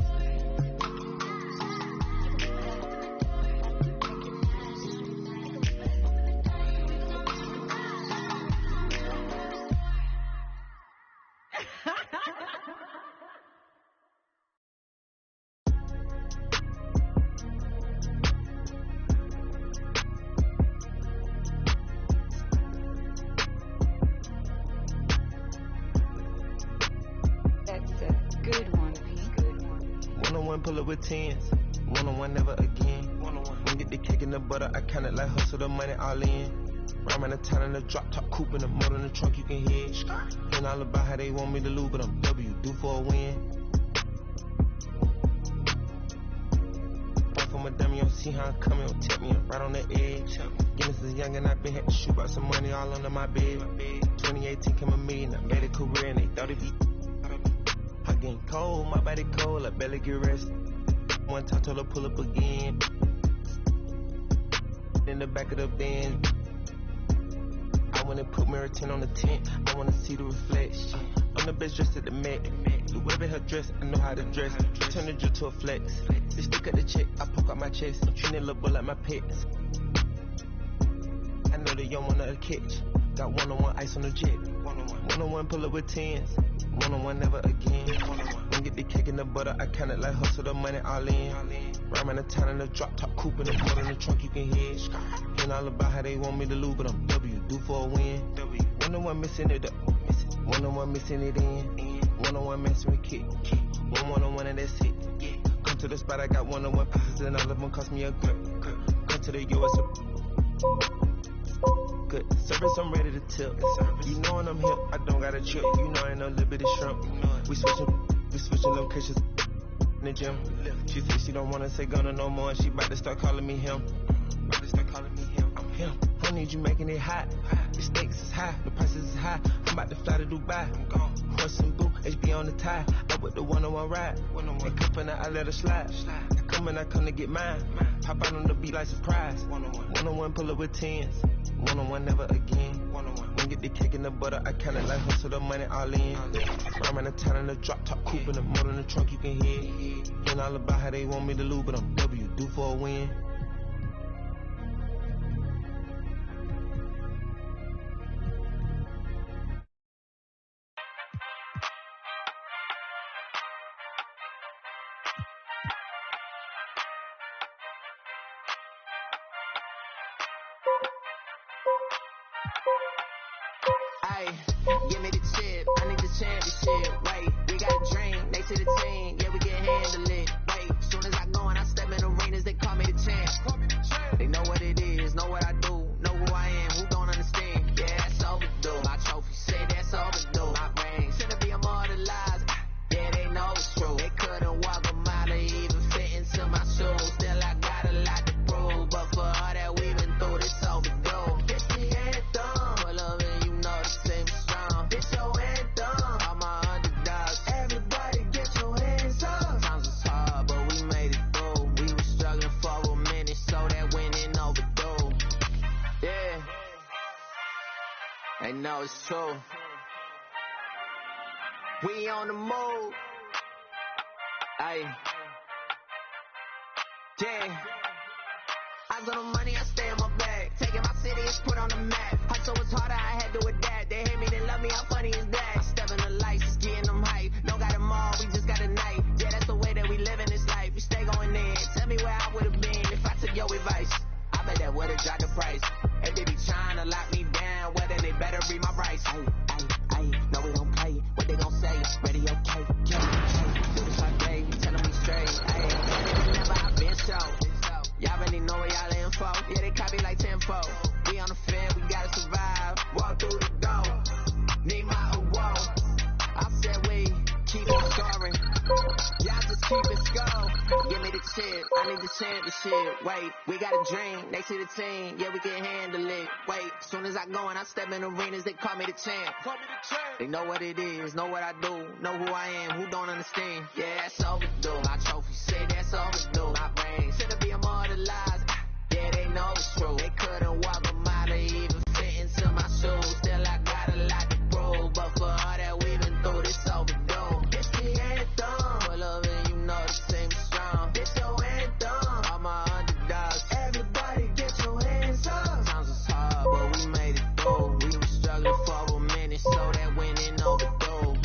That's a good one, Pete. One-on-one, pull up with tens. One-on-one, never again. One get the cake and the butter, I kinda like hustle the money all in. Rhyme in the town in the drop top coupe in the motor in the trunk, you can hear it. And all about how they want me to lose, but I'm W, due for a win. Off on my dummy, you don't see how I'm coming, don't tip me, I'm right on the edge. Guinness is young and I been had to shoot out some money all under my bed. 2018 came a million, I made a career and they thought it'd be. I getting cold, my body cold, I barely get rest. One time told her pull up again. in the back of the Benz. I wanna put mirror 10 on the tent. I wanna see the reflection. I'm the best dressed at the Met. Whoever her dress, I know how to dress. Turn the drill to a flex. They stick at the check, I poke out my chest. Treat it little like my pets. I know they don't wanna catch. Got one-on-one ice on the jet. One-on-one pull up with 10s. One-on-one never again. When get the cake in the butter, I count it like hustle the money all in. Rhyming the town in the drop top coupe in the motor in the trunk you can hear. Hearing all about how they want me to lose, but I'm W, do for a win. One-on-one missing it up. One-on-one missing it in. One-on-one messing with kick. One-on-one and that's it. Come to the spot, I got one-on-one pieces and all of them cost me a grip. Come to the US. Good service, I'm ready to tip. You know when I'm hip, I don't got a trip. You know I ain't no little bitty shrimp. We switching locations in the gym. She said she don't wanna say Gunna no more, and she about to start calling me him. I'm him. I need you making it hot. The stakes is high, the prices is high. I'm about to fly to Dubai. I'm gone. Horse and boo, HB on the tie. I with the one-on-one ride. And cuffin' I let her slide. I come to get mine. Pop out on the beat like surprise. One-on-one pull up with 10s. One-on-one never again. When get the cake in the butter, I count it like hustle the money all in. Rhyming the town in the drop top coupe in the motor in the trunk you can hear. Hearing all about how they want me to lose, but I'm W, do for a win. Give me the chip, I need the championship. Wait, we got a dream, next to the team, yeah, we can handle it. Wait, soon as I go and I step in arenas, they call me the champ. They know what it is, know what I do, know who I am, who don't understand. Yeah, that's overdue. My trophy say that's overdue. My ring should be immortalized. Yeah, they know it's true. They couldn't walk a mile or even fit into my shoes. Still, I got a lot to prove, but for all that we've been through, this overdue. It's the anthem. Pull up and you know the same strong. It's your anthem. All my underdogs. Everybody get your hands up. Sometimes it's hard, but we made it through. We were struggling for a minute, so that winning overdue. Yeah. They know it's true. We on the move. Aye. Yeah. I got no money, I stay in my bag. Taking my city, it's put on the map. Hustle was harder, I had to adapt. They hate me, they love me, how funny is that? I step in the lights, it's getting them hype. Don't got them all, we just got a night. Yeah, that's the way that we live in this life. We stay going in. Tell me where I would've been if I took your advice. I bet that would've dropped the price. If they be trying to lock me down, well then they better read my rights. No, we don't play. What they gon' say? Ready, okay, do this all day, telling me straight. Never I've been so. Y'all really know where y'all info. Yeah, they copy like tempo. We on the field, we gotta survive. Walk through the door. Need my award. I said we keep on scoring. Y'all just keep it score. Give me the chip, I need the championship. Wait, we got a dream, next to the team, yeah, we can handle it. Wait, soon as I go and I step in arenas, they call me the champ. They know what it is, know what I do, know who I am, who don't understand. Yeah, that's overdue. My trophy say that's overdue. My brain should be immortalized. Yeah, they know it's true. They couldn't walk a mile or even fit into my shoes. Still, I got a lot to prove, but for all that we've been through, this overdue. It's the anthem. Pull up and you know the same is strong. It's your anthem. All my underdogs. Everybody get your hands up. Sometimes it's hard, but we made it through. We were struggling for a minute, so that winning overdue.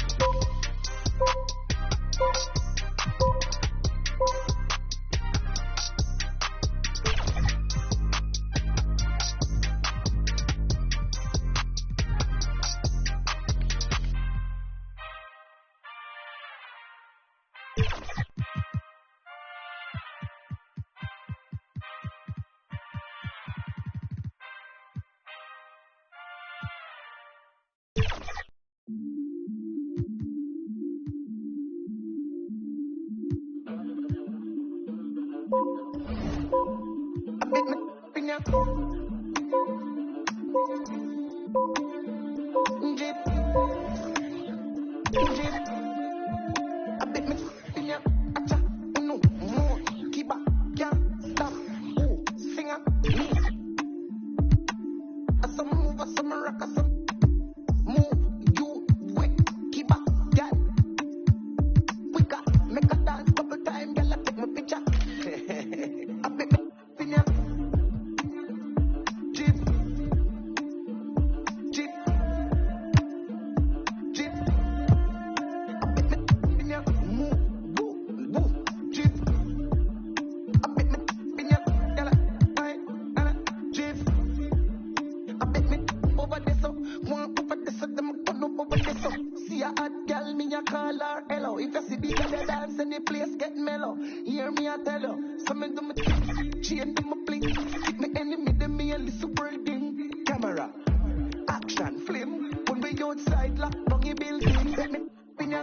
chain them a blink. Keep me enemy them me a listen wording. Camera, action, flame. When we outside, lock down your building. Let me in ya.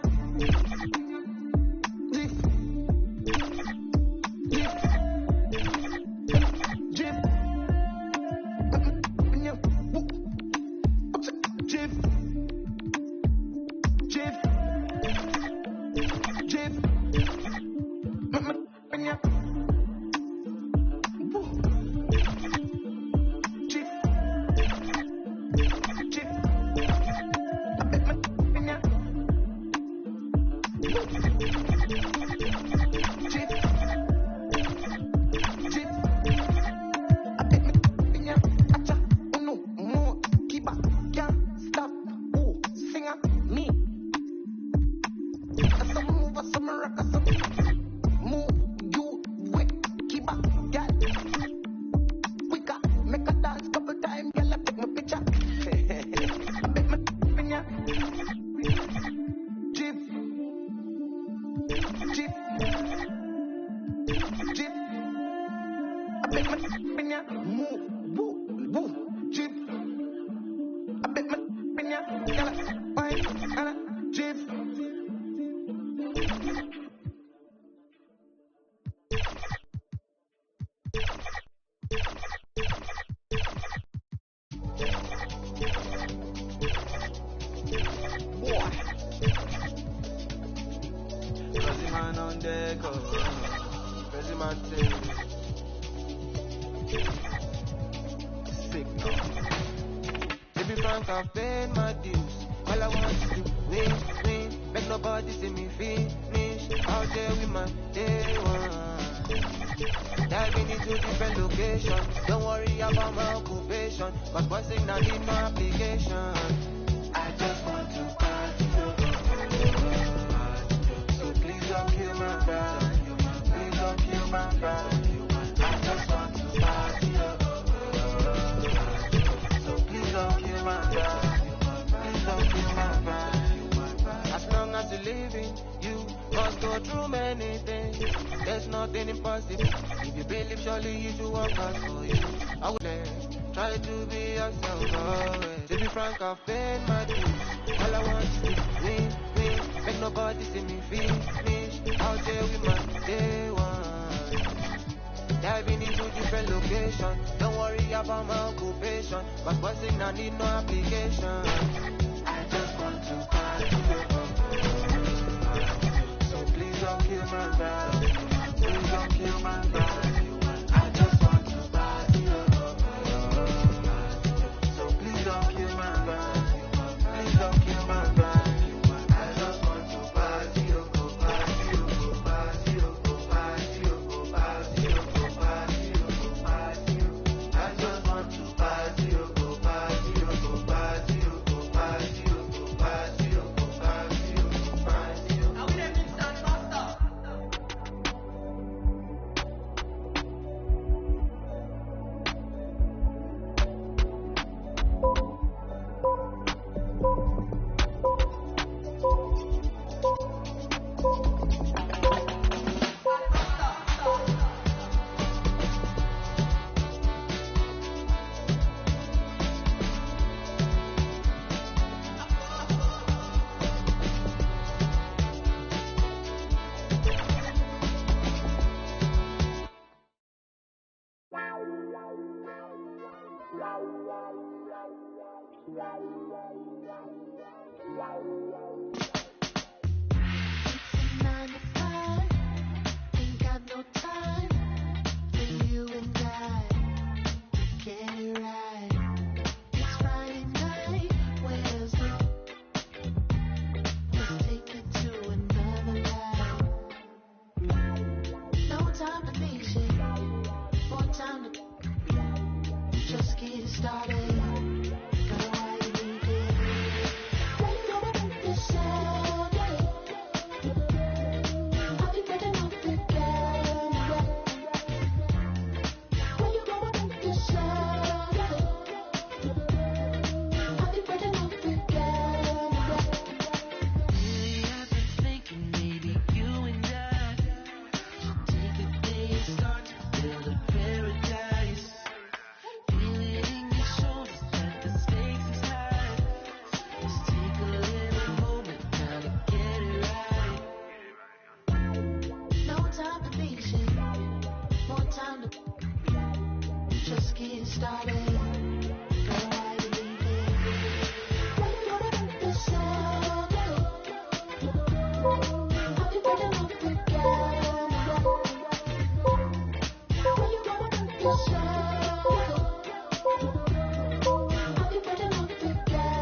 Build a getting started. Girl, I believe it. When you wanna make the sound, I'll be breaking off the camera. When you wanna make the sound, I'll be breaking off the camera.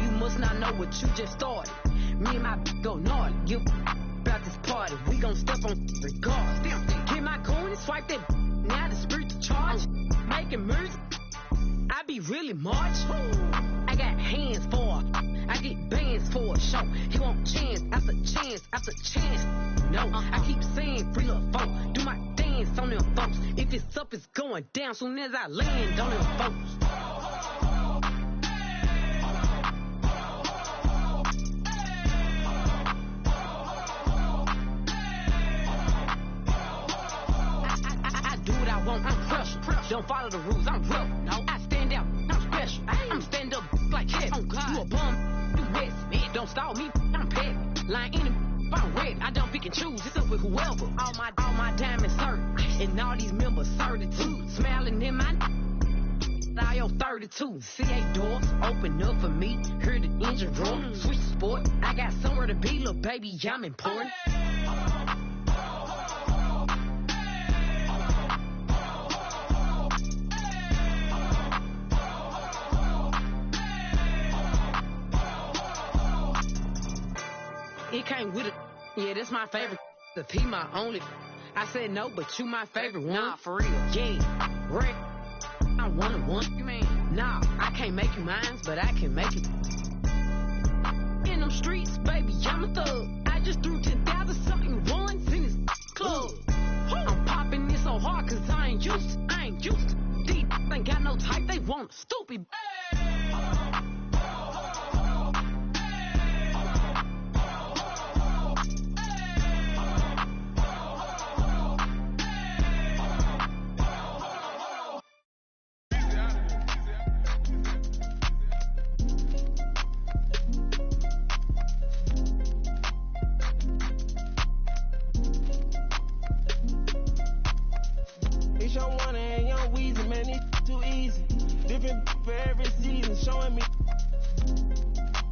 You must not know what you just started. Me and my go naughty. You about this party. We gon' step on regardless. Get my coin and swipe that. Now the spirit to charge. Making music. I be really march. I got hands for it. I get bands for a show. He want chance after chance after chance. No, I keep saying free little folk. Do my dance on them folks. If it's up, it's going down soon as I land on them folks. I do what I want, I'm crushing. Don't follow the rules, I'm real. No, I stand out, I'm special. I'm stand up like head. Oh God, you a bum, you west. Man, don't stall me, I'm petty. Lying in him, I'm red. I don't pick and choose, it's up with whoever. All my diamonds certain, and all these members certitude. Smiling in my all your 32. C8 doors open up for me. Hear the engine roar. Switch sport, I got somewhere to be, little baby, I'm important. It came with it. Yeah, that's my favorite. The P my only. I said no, but you my favorite one. Nah, for real. Yeah, Rick. I one. You mean? Nah, I can't make you mine, but I can make it. In them streets, baby, I'm a thug. I just threw 10,000 something ones in this club. I'm popping this so hard cause I ain't used to. These ain't got no type, they want stupid. Showing me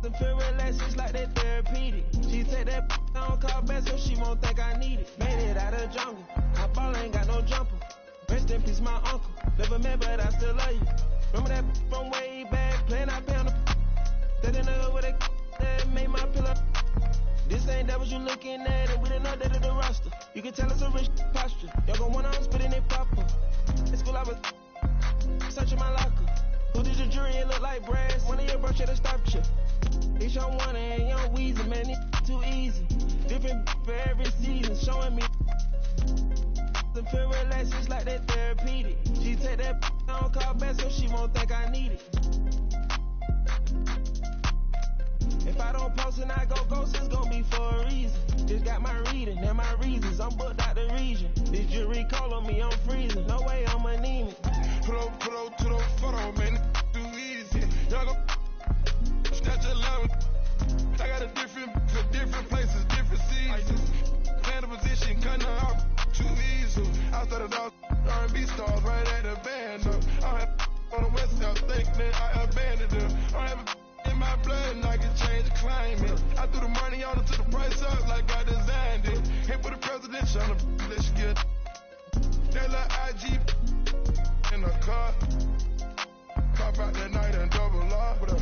the feel relaxed, it's like that therapeutic. She take that I don't call back so she won't think I need it. Made it out of the jungle, my ball ain't got no jumper. Rest in peace, my uncle. Never met, but I still love you. Remember that from way back, playing out pound. That in the hood with that made my pillow. This ain't that what you looking at, and we didn't know that of the roster. You can tell it's a rich posture. Y'all gon' want on spitting it proper. In school I was searching my locker. Who did your jury? It look like brass. One of your bro should have stopped you. It's your one and young Weezy, man, it's too easy. Different for every season, showing me the feel relaxed, it's like that therapeutic. She take that I don't call back so she won't think I need it. If I don't post and I go ghost, it's gon' be for a reason. Just got my reading and my reasons. I'm booked out the region. This jury call on me, I'm freezing. No way I'm anemic. Pull up to the photo, man. Too easy. Y'all go snatch a love. I got a different places, different seasons. Plan the position, cutting her off too easy. I started off R&B stars right at the band. I had on the West Coast. climate. I threw the money on it, took the price up like I designed it. Hit with the presidential on the let's get that little IG in the car. Pop out that night and double R. What up?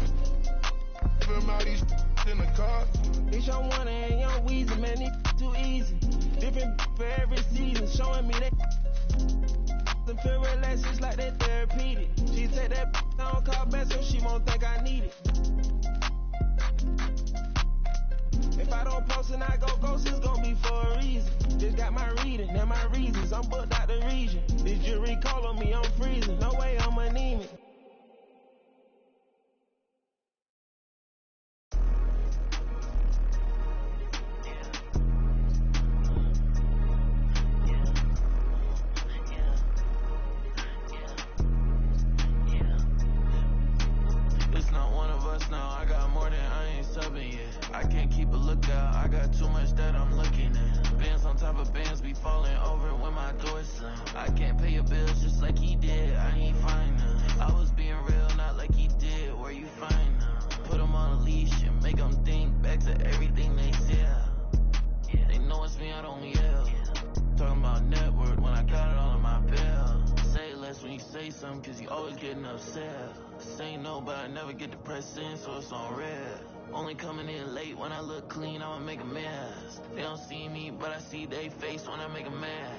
Film out these in the car. It's your one and young Weezy, man, it too easy. Different for every season, showing me that and feel relaxed, just like that therapeutic. She take that I don't call back so she won't think I need it. If I don't post and I go ghost, it's gonna be for a reason. Just got my reading and my reasons. I'm booked out the region. This jury call on me, I'm freezing. No way I'm anemic. I can't keep a lookout, I got too much that I'm looking at. Bands on top of bands be falling over when my door slam. I can't pay your bills just like he did, I ain't fine now. I was being real, not like he did, where you find now? Put him on a leash and make him think back to everything they said. They know it's me, I don't yell. Talking about network when I got it all in my bill. Say less when you say something, cause you always getting upset. Say no, but I never get depressed in, so it's on red. Only coming in late when I look clean, I'ma make a mess. They don't see me, but I see they face when I make a mess.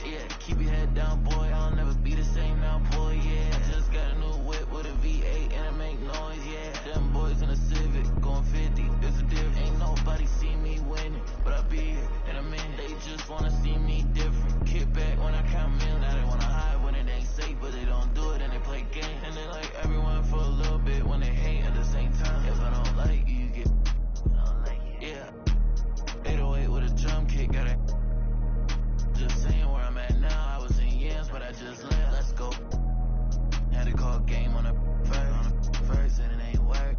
Yeah, keep your head down, boy, I'll never be the same now, boy, yeah. Just got a new whip with a V8 and it make noise, yeah. Them boys in a Civic, going 50, it's a diff. Ain't nobody see me winning, but I be here in a minute. They just wanna see me different. Kick back when I count millions. Now they wanna hide when it ain't safe, but they don't do it and they play games. And they like everyone for a little bit when they hate at the same time. If I don't like you, you get yeah. 808 with a drum kick, got it. Just saying where I'm at now. I was in yams, but I just left. Let's go. Had to call game on the first, and it ain't work.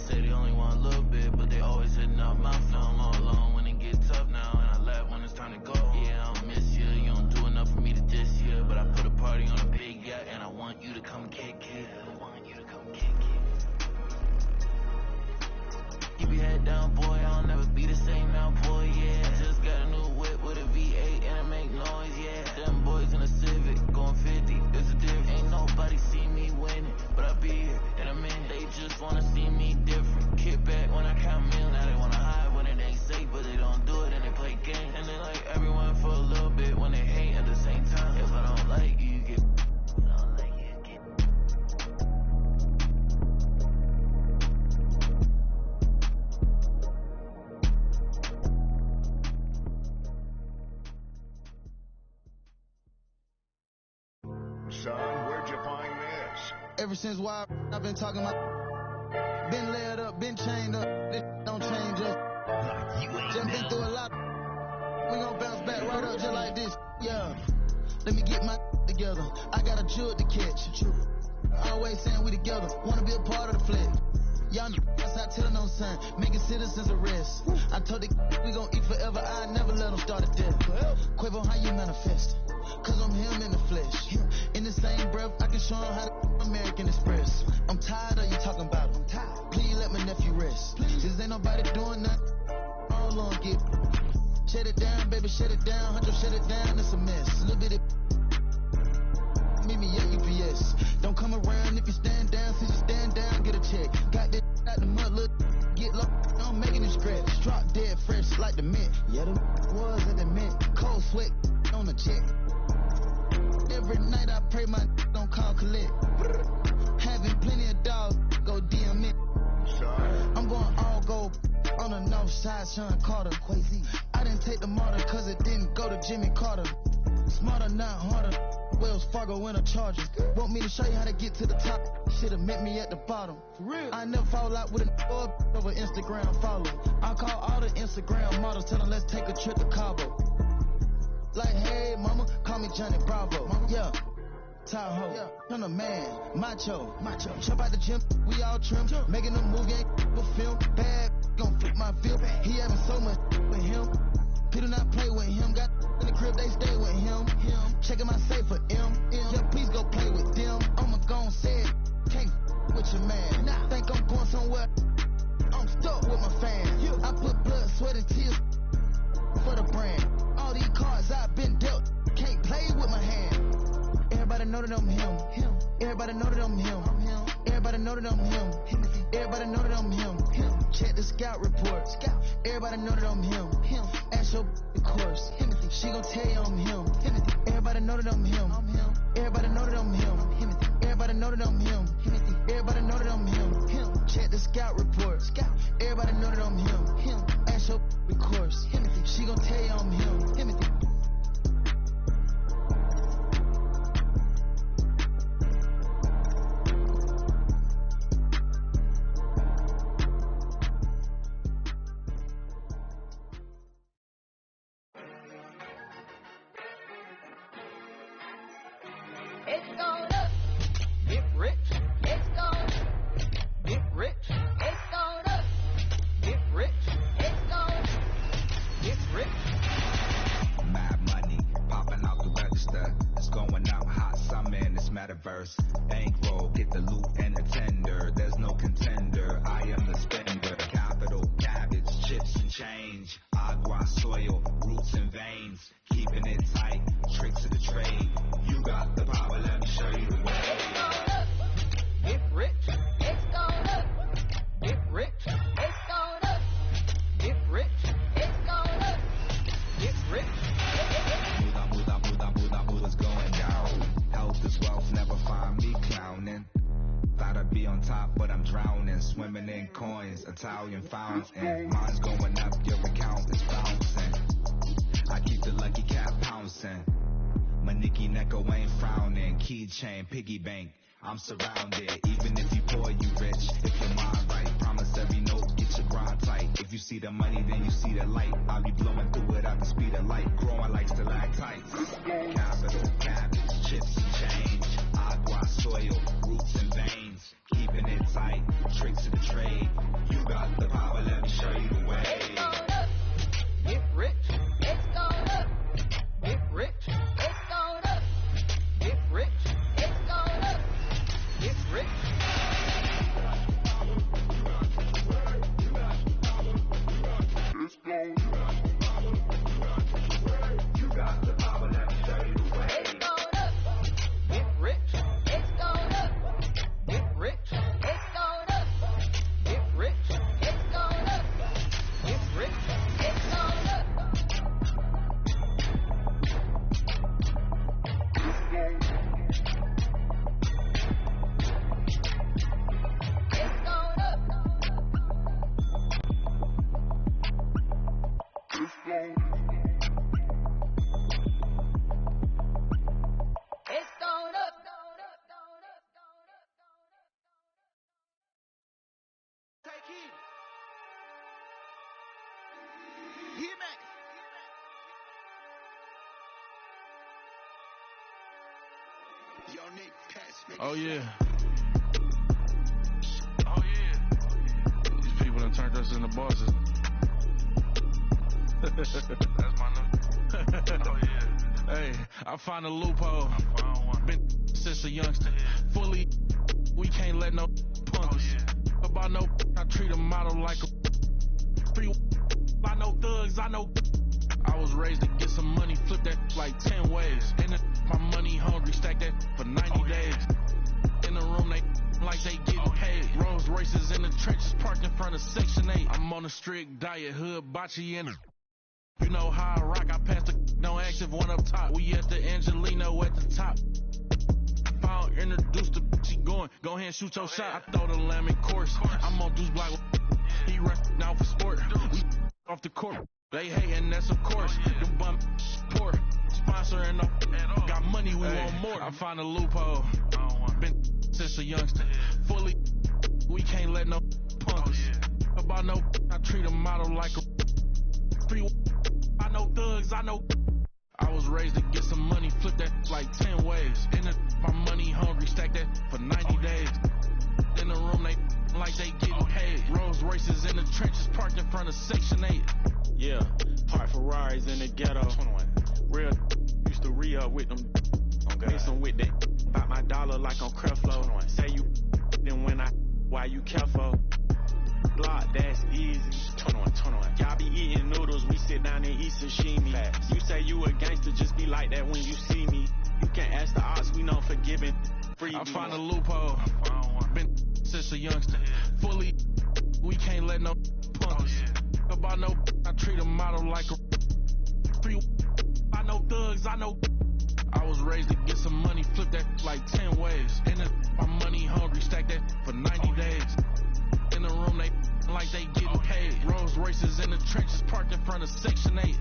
Say they only want a little bit, but they always hitting up my phone all alone when it get tough now, and I laugh when it's time to go. Yeah, I don't miss you. You don't do enough for me to diss you, but I put a party on a big yacht, and I want you to come kick it. I want you to come kick it. Keep your head down, boy. I'll never be the same now, boy. Yeah, just got a new whip with a V8 and it make noise. Yeah, them boys in a Civic going 50. It's a diff. Ain't nobody see me winning, but I be here in a minute. They just wanna see me different. Kick back when I count millions. Now they wanna hide when it ain't safe, but they don't do it and they play games. And they like everyone for a little bit when they hate at the same time. If I don't like you, you get. Son, where'd you find this? Ever since why I've been talking about been laid up, been chained up, this don't change us. Just been through a lot. We gon' bounce back right up just like this. Yeah. Let me get my together. I got a jewel to catch. Always saying we together. Wanna be a part of the flex. Y'all outside telling no sign, making citizens arrest. I told the we gon' eat forever. I never let them start a death. Quavo, how you manifest? Cause I'm him in the flesh. In the same breath, I can show him how to American Express. I'm tired of you talking about it. Please let my nephew rest. Cause ain't nobody doing nothing. All along get. Shut it down, baby, shut it down. Huncho, shut it down, it's a mess. Little bit of meet me at UPS. Don't come around if you stand down. Since you stand down, get a check. Got that out the mud, look, get low. I'm making it scratch. Drop dead fresh like the mint. Yeah, them was at the mint. Cold sweat on the check. Every night I pray my don't call collect. Having plenty of dogs, go DM it. I'm going all gold on the north side, Sean Carter. I didn't take the martyr cause it didn't go to Jimmy Carter. Smarter, not harder. Wells Fargo in a Charger. Want me to show you how to get to the top? Should've met me at the bottom. For real? I never fall out with an over Instagram follow. I call all the Instagram models, tell them let's take a trip to Cabo. Like, hey, mama, call me Johnny Bravo. Mama. Yeah, Tahoe, yeah. I'm a man, macho. Jump out the gym, we all trim. Making a movie, ain't a film. Bad, gon' flip my film. He having so much with him. People not play with him. Got in the crib, they stay with him. Checking my safe for M. Yeah, please go play with them. I'ma gon' say it. that I'm him. Everybody know that I'm him. Everybody know that I'm him. Everybody know that I'm him. Check the scout report. Everybody know that I'm him. Ask your the course. She gon' tell you I'm him. Everybody know that I'm him. Everybody know that I'm him. Everybody know that I'm him. Everybody know that I'm him. Check the scout report. Everybody know that I'm him. Ask your the course. She gon' tell you I'm him. It's going up. Get rich. It's going up. Get rich. It's going up. Get rich. It's going up. Get rich. Mad money popping out the register. It's going out hot summer in this metaverse. Bankroll, get the loot and the tender. There's no contender. I am the spender. Capital, cabbage, chips and change. Agua, soil, roots and veins. Keeping it tight. Tricks of the trade. You got the power, let me show you the way. It's going up. Get rich. It's going up. Get rich. It's going up. Get rich. It's going up. Get rich. Muda's going down. Health is wealth, never find me clowning. Thought I'd be on top, but I'm drowning. Swimming in coins, Italian fountain. Mine's going up, your account is bouncing. I keep the lucky cat pouncing. My Nicky Necko ain't frowning. Keychain, piggy bank, I'm surrounded. Even if you poor, you rich. If your mind right, promise every note, get your grind tight. If you see the money, then you see the light. I'll be blowing through it at the speed of light. Growing like stalactites. Capital, cabbage, chips and change. Agua, soil, roots and veins. Keeping it tight, tricks of the trade. You got the power, let me show you the way. It's going up. Get rich. It's going up. Get rich. It's going up. Get rich. It's going up. Get rich. It's going up. You got the power, let me show you the way. It's going up. Get rich. It's going up. Get rich. It's going up. Get rich. It's going up. Get rich. It's going up. It's going up. It's going up. Take heed. Hear me. Yo, Nick, pass me. Oh yeah. Oh yeah. These people done turned us into bosses. That's my new. Oh yeah. Hey, I found a loophole. Been since a youngster. Fully, we can't let no punk us. About no, I treat a model like a free. I know thugs, I know. I was raised to get some money, flip that like 10 ways. And my money hungry, stack that for 90 days. In the room, they like they getting paid. Rolls Royces in the trenches, parked in front of Section 8. I'm on a strict diet, hood, bocce in it. You know how I rock, I pass the no active one up top. We at the Angelino at the top. Found introduced the she going, go ahead and shoot your shot. I throw the lamb in course. I'm on Deuce Block. He run now for sport. We off the court. They hating, that's of course. Them bum poor. Sponsoring up. Got money, we want more. I found a loophole. Been since a youngster. Fully, we can't let no punk us. About no, I treat a model like a free. I know thugs, I know. I was raised to get some money, flip that like 10 ways. In the, my money hungry, stack that for 90 days. In the room, they like they getting paid. Rolls Royces in the trenches, parked in front of Section 8. Yeah, park Ferraris in the ghetto. 21. Real used to re-up with them. Mixing with that. Bought my dollar like on Creflo. Say you then when I, why you careful? Block, that's easy. 21. Y'all be eating noodles, we sit down and eat sashimi. You say you a gangster, just be like that when you see me. You can't ask the odds, we know forgiving I find a loophole. Been since a youngster. Fully, we can't let no punk us. About no, I treat a model like a free. I know thugs, I know. I was raised to get some money, flip that like 10 ways. And my money hungry, stack that for 90 days. In the room, they like they getting paid. Rolls Royces in the trenches, parked in front of Section 8.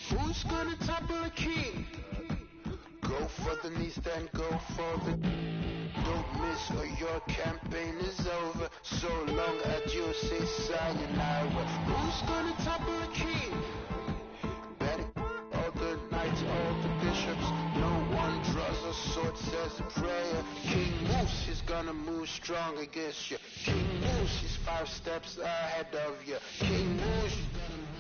Who's gonna topple a king? Go for the knees, then go for the... Don't miss or your campaign is over. So long adieu, say sayonara. Who's gonna topple a king? Betting all the knights, all the bishops. No one draws a sword, says a prayer. King Moose is gonna move strong against you. King Moose is 5 steps ahead of you. King Moose is gonna move.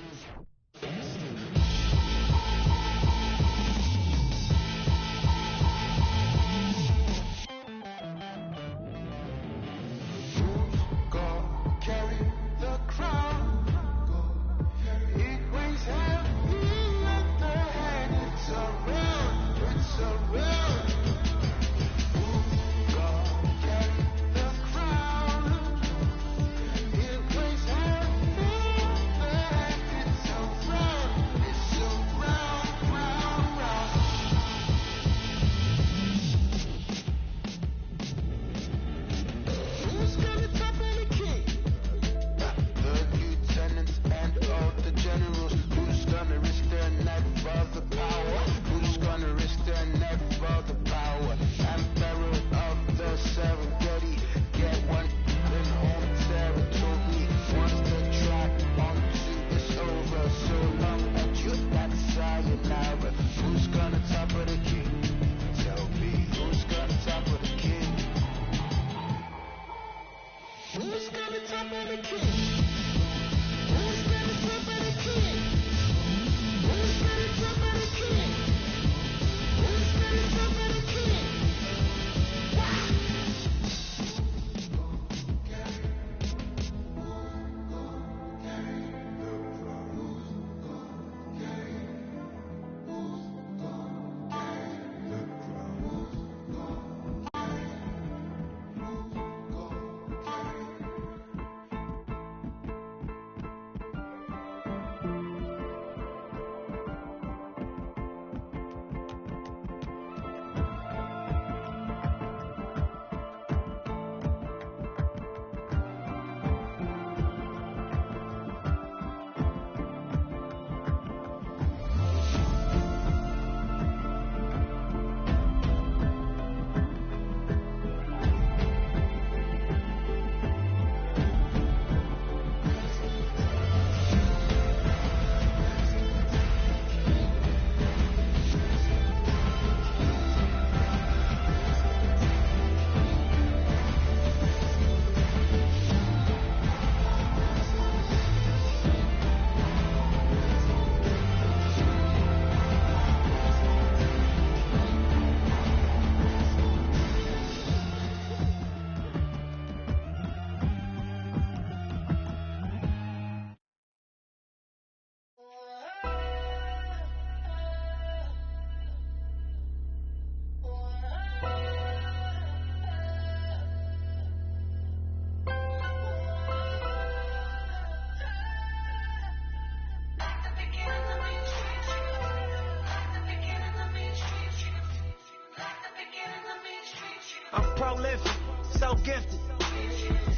I'm prolific, so gifted.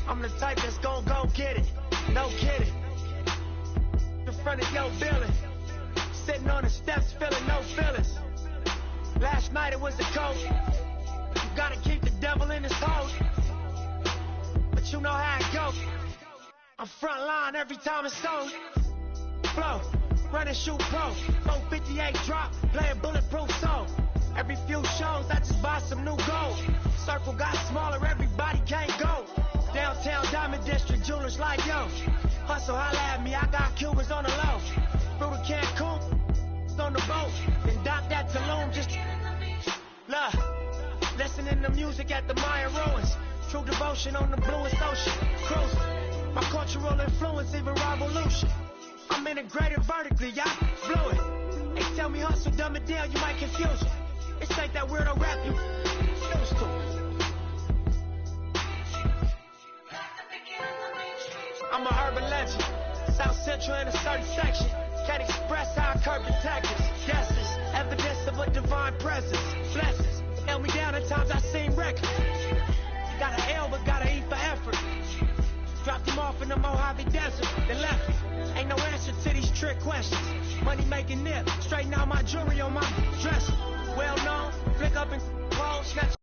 I'm the type that's gon' go get it. No kidding. In front of your building. Sitting on the steps feeling no feelings. Last night it was the coach. You gotta keep the devil in his hole. But you know how it goes. I'm front line every time it's on. Flow, run and shoot pro. 458 drop, playing bulletproof soul. Every few shows I just buy some new gold. Circle got smaller, everybody can't go. Downtown Diamond District, jewelers like yo. Hustle, holla at me, I got Cubans on the low. Through the Cancun, on the boat. Then dock that Tulum, just love. Listening to music at the Mayan ruins. True devotion on the bluest ocean. Cruising. My cultural influence, even revolution. I'm integrated vertically, y'all blew it. They tell me hustle, dumb it down, you might confuse it. It's like that weirdo rap you used to. I'm a urban legend. South Central in a certain section. Can't express how I curb detectives. Guesses, evidence of a divine presence. Blessings, held me down at times I seem reckless. Got an L but gotta eat for effort. Dropped him off in the Mojave Desert, then left me. Ain't no answer to these trick questions. Money making nip, straighten out my jewelry on my dresser. Well known, flick up and pose, snatch